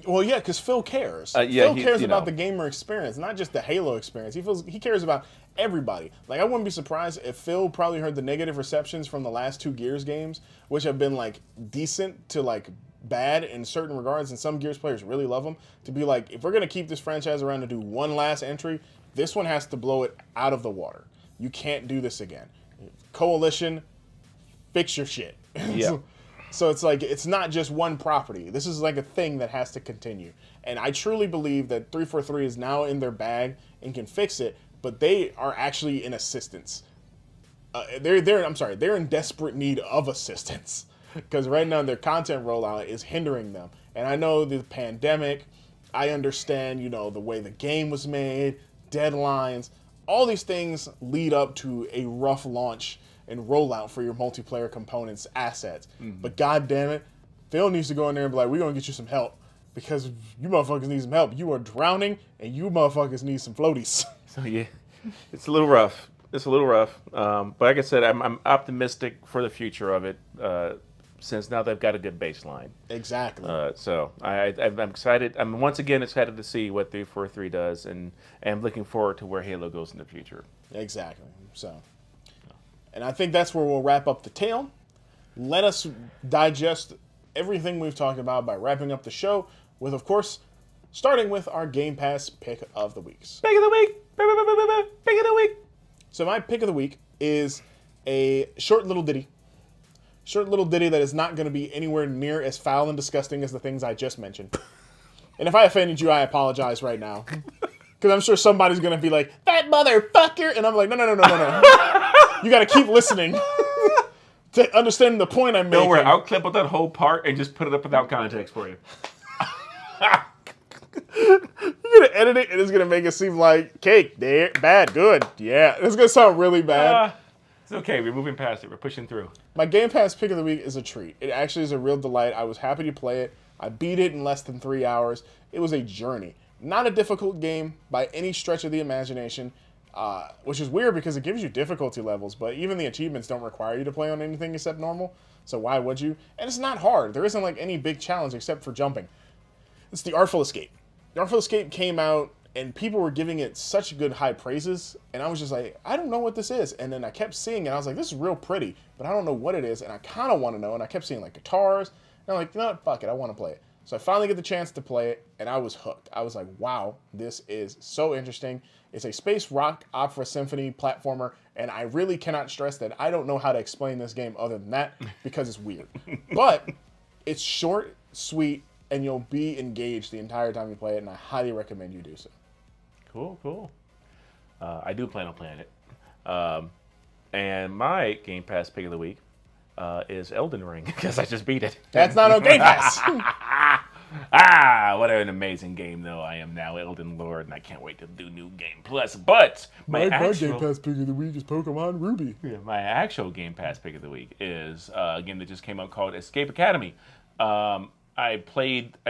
Well, yeah, because Phil cares. Phil cares about the gamer experience, not just the Halo experience. He cares about everybody. Like, I wouldn't be surprised if Phil probably heard the negative receptions from the last 2 Gears games, which have been like decent to like bad in certain regards, and some Gears players really love them, to be like, if we're going to keep this franchise around to do one last entry, this one has to blow it out of the water. You can't do this again. Coalition, fix your shit. Yeah. So it's like, it's not just one property. This is like a thing that has to continue. And I truly believe that 343 is now in their bag and can fix it, but they are actually in assistance. They're in desperate need of assistance. Because right now their content rollout is hindering them. And I know the pandemic, I understand, the way the game was made, deadlines, all these things lead up to a rough launch and rollout for your multiplayer components assets. Mm-hmm. But god damn it, Phil needs to go in there and be like, we're going to get you some help. Because you motherfuckers need some help. You are drowning, and you motherfuckers need some floaties. So yeah, it's a little rough. But like I said, I'm optimistic for the future of it, since now they've got a good baseline. Exactly. So I'm excited. I'm once again excited to see what 343 does, and I'm looking forward to where Halo goes in the future. Exactly. So, and I think that's where we'll wrap up the tale. Let us digest everything we've talked about by wrapping up the show with, of course, starting with our Game Pass pick of the weeks. Pick of the week. Pick of the week. So my pick of the week is a short little ditty. Short little ditty that is not going to be anywhere near as foul and disgusting as the things I just mentioned. And if I offended you, I apologize right now. Because I'm sure somebody's going to be like, that motherfucker! And I'm like, no. You got to keep listening to understand the point I'm making. Don't worry, I'll clip out that whole part and just put it up without context for you. You're going to edit it and it's going to make it seem like cake, there, bad, good. Yeah, it's going to sound really bad. It's okay, we're moving past it. We're pushing through. My Game Pass pick of the week is a treat. It actually is a real delight. I was happy to play it. I beat it in less than 3 hours. It was a journey. Not a difficult game by any stretch of the imagination, which is weird because it gives you difficulty levels, but even the achievements don't require you to play on anything except normal, so why would you? And it's not hard. There isn't like any big challenge except for jumping. It's The Artful Escape. The Artful Escape came out, and people were giving it such good high praises, and I was just like, I don't know what this is. And then I kept seeing it, I was like, this is real pretty, but I don't know what it is, and I kind of want to know, and I kept seeing like guitars, and I'm like, you know what, fuck it, I want to play it. So I finally get the chance to play it, and I was hooked. I was like, wow, this is so interesting. It's a space rock opera symphony platformer, and I really cannot stress that I don't know how to explain this game other than that, because it's weird. But it's short, sweet, and you'll be engaged the entire time you play it, and I highly recommend you do so. Cool. I do plan on playing it. And my Game Pass pick of the week is Elden Ring, because I just beat it. That's not on Game Pass! What an amazing game, though. I am now Elden Lord, and I can't wait to do New Game Plus. But my Game Pass pick of the week is Pokemon Ruby. Yeah, my actual Game Pass pick of the week is a game that just came out called Escape Academy. I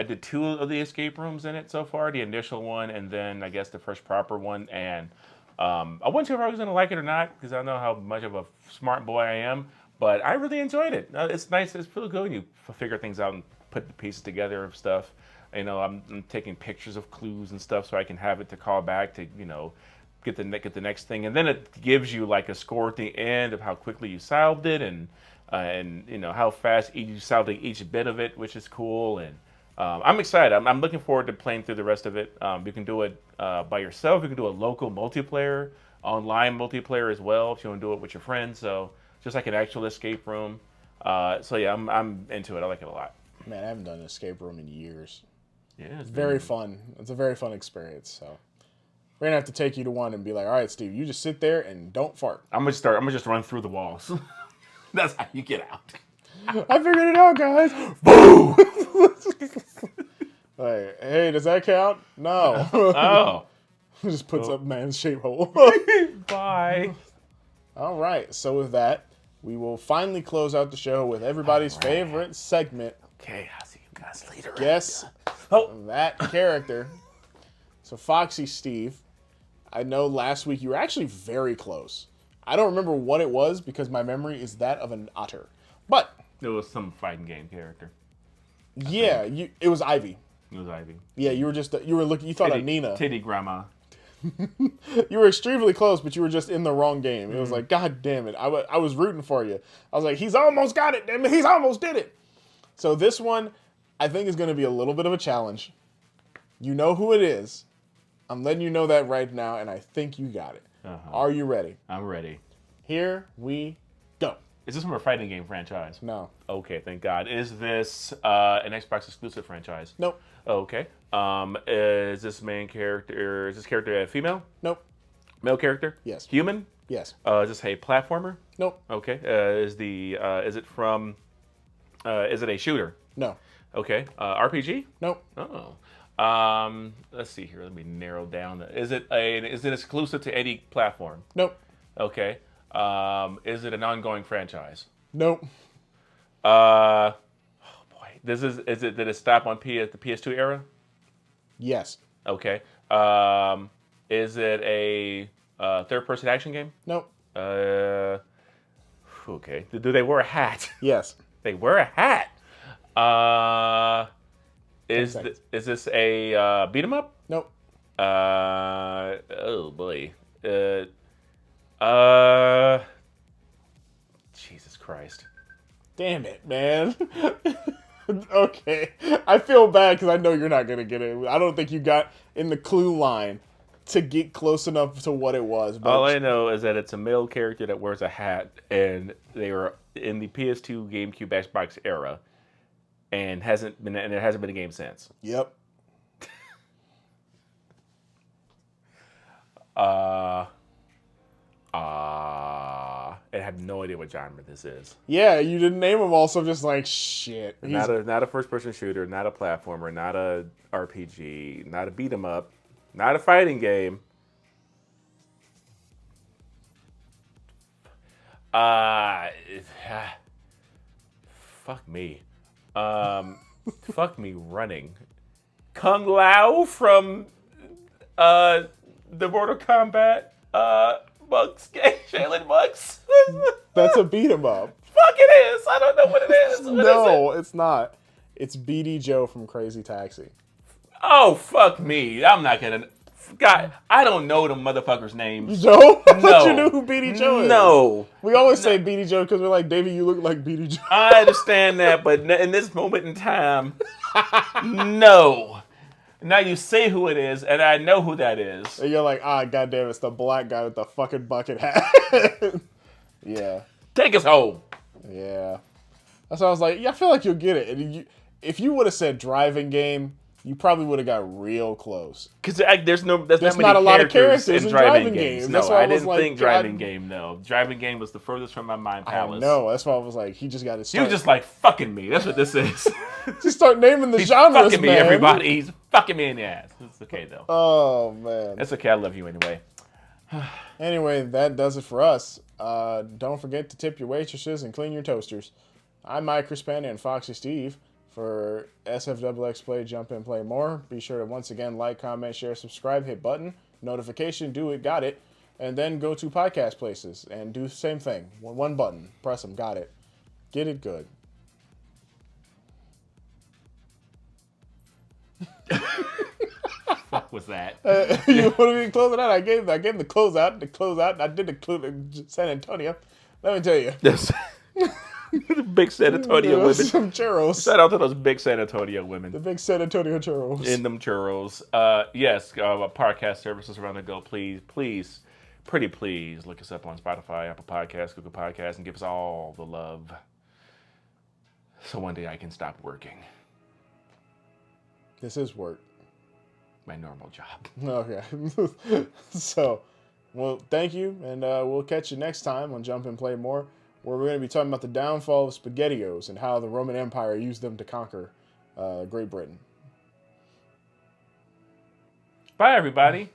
did 2 of the escape rooms in it so far, the initial one and then I guess the first proper one. And I wasn't sure if I was going to like it or not because I don't know how much of a smart boy I am, but I really enjoyed it. It's nice. It's really good when you figure things out and put the pieces together of stuff. I'm taking pictures of clues and stuff so I can have it to call back to, get the next thing. And then it gives you like a score at the end of how quickly you solved it and how fast you solved each bit of it, which is cool. And I'm excited. I'm looking forward to playing through the rest of it. You can do it by yourself. You can do a local multiplayer, online multiplayer as well if you want to do it with your friends. So just like an actual escape room. So yeah, I'm into it. I like it a lot. Man, I haven't done an escape room in years. Yeah, it's very fun. It's a very fun experience. So we're gonna have to take you to one and be like, all right, Steve, you just sit there and don't fart. I'm gonna just run through the walls. That's how you get out. I figured it out, guys. Boom! Like, hey, does that count? No. Oh. Just puts up man's shape hole. Bye. All right. So with that, we will finally close out the show with everybody's favorite segment. Okay, I'll see you guys later. Guess that character. So Foxxy Steve, I know last week you were actually very close. I don't remember what it was because my memory is that of an otter. But it was some fighting game character. Yeah, it was Ivy. It was Ivy. Yeah, you thought of Nina. Titty grandma. You were extremely close, but you were just in the wrong game. It was like, God damn it. I was rooting for you. I was like, he's almost got it, damn it. He's almost did it. So this one, I think, is going to be a little bit of a challenge. You know who it is. I'm letting you know that right now, and I think you got it. Are you ready? I'm ready. Here we go. Is this from a fighting game franchise? No. Okay, thank God. Is this an Xbox exclusive franchise? Nope. Okay. Is this character a female? Nope. Male character? Yes. Human? Yes. Is this a platformer? Nope. Okay. Is it a shooter? No. Okay. RPG? Nope. Oh. Let's see here. Let me narrow down. Is it exclusive to any platform? Nope. Okay. Is it an ongoing franchise? Nope. Oh boy. Did it stop on the PS2 era? Yes. Okay. Is it a third-person action game? Nope. Okay. Do they wear a hat? Yes. They wear a hat. Is this a beat 'em up? Nope. Oh boy. Jesus Christ. Damn it, man. Okay. I feel bad because I know you're not going to get it. I don't think you got in the clue line to get close enough to what it was. But All I know is that it's a male character that wears a hat, and they were in the PS2, GameCube, Xbox era, and there hasn't been a game since. Yep. I have no idea what genre this is. Yeah, you didn't name them all, so I'm just like, shit. Not a first-person shooter, not a platformer, not a RPG, not a beat 'em up, not a fighting game. Fuck me. Fuck me running. Kung Lao from the Mortal Kombat Bugs game, Shaolin Bugs. That's a beat 'em up. Fuck it is. I don't know what it is. What No, is it? it's not. It's BD Joe from Crazy Taxi. Oh, fuck me. I'm not gonna. God, I don't know them motherfuckers' names. You don't? I No. thought you knew who BD Joe is. No. We always say BD Joe because we're like, Davey, you look like BD Joe. I understand that, but in this moment in time, no. Now you say who it is, and I know who that is. And you're like, goddamn, it's the black guy with the fucking bucket hat. Yeah. Take us home. Yeah. That's why I was like, yeah, I feel like you'll get it. And if you would have said driving game, you probably would have got real close. Because there's not many not a lot of characters in in driving driving games. games. No, That's why I I was didn't like, think driving game, no. Driving game was the furthest from my mind palace. No, that's why I was like, he just got to You start. were just like, fucking me. That's what this is. Just start naming the He's genres, fucking me, man. everybody. He's fucking me in the ass. It's okay, though. Oh, man. It's okay. I love you anyway. Anyway, that does it for us. Don't forget to tip your waitresses and clean your toasters. I'm iChrisPanda and Foxxy Steve. For SFXX Play, Jump In, Play More, be sure to once again like, comment, share, subscribe, hit button, notification, do it, got it, and then go to podcast places and do the same thing. One button, press them, got it. Get it good. What was that? You want me to close it out? I gave the closeout. I did the San Antonio. Let me tell you. Yes. The big San Antonio women. Some churros. Shout out to those big San Antonio women. The big San Antonio churros. In them churros. Yes, podcast services around the go. Please, pretty please look us up on Spotify, Apple Podcasts, Google Podcasts, and give us all the love. So one day I can stop working. This is work. My normal job. Okay. So, well, thank you, and we'll catch you next time on Jump and Play More, where we're going to be talking about the downfall of SpaghettiOs and how the Roman Empire used them to conquer Great Britain. Bye, everybody.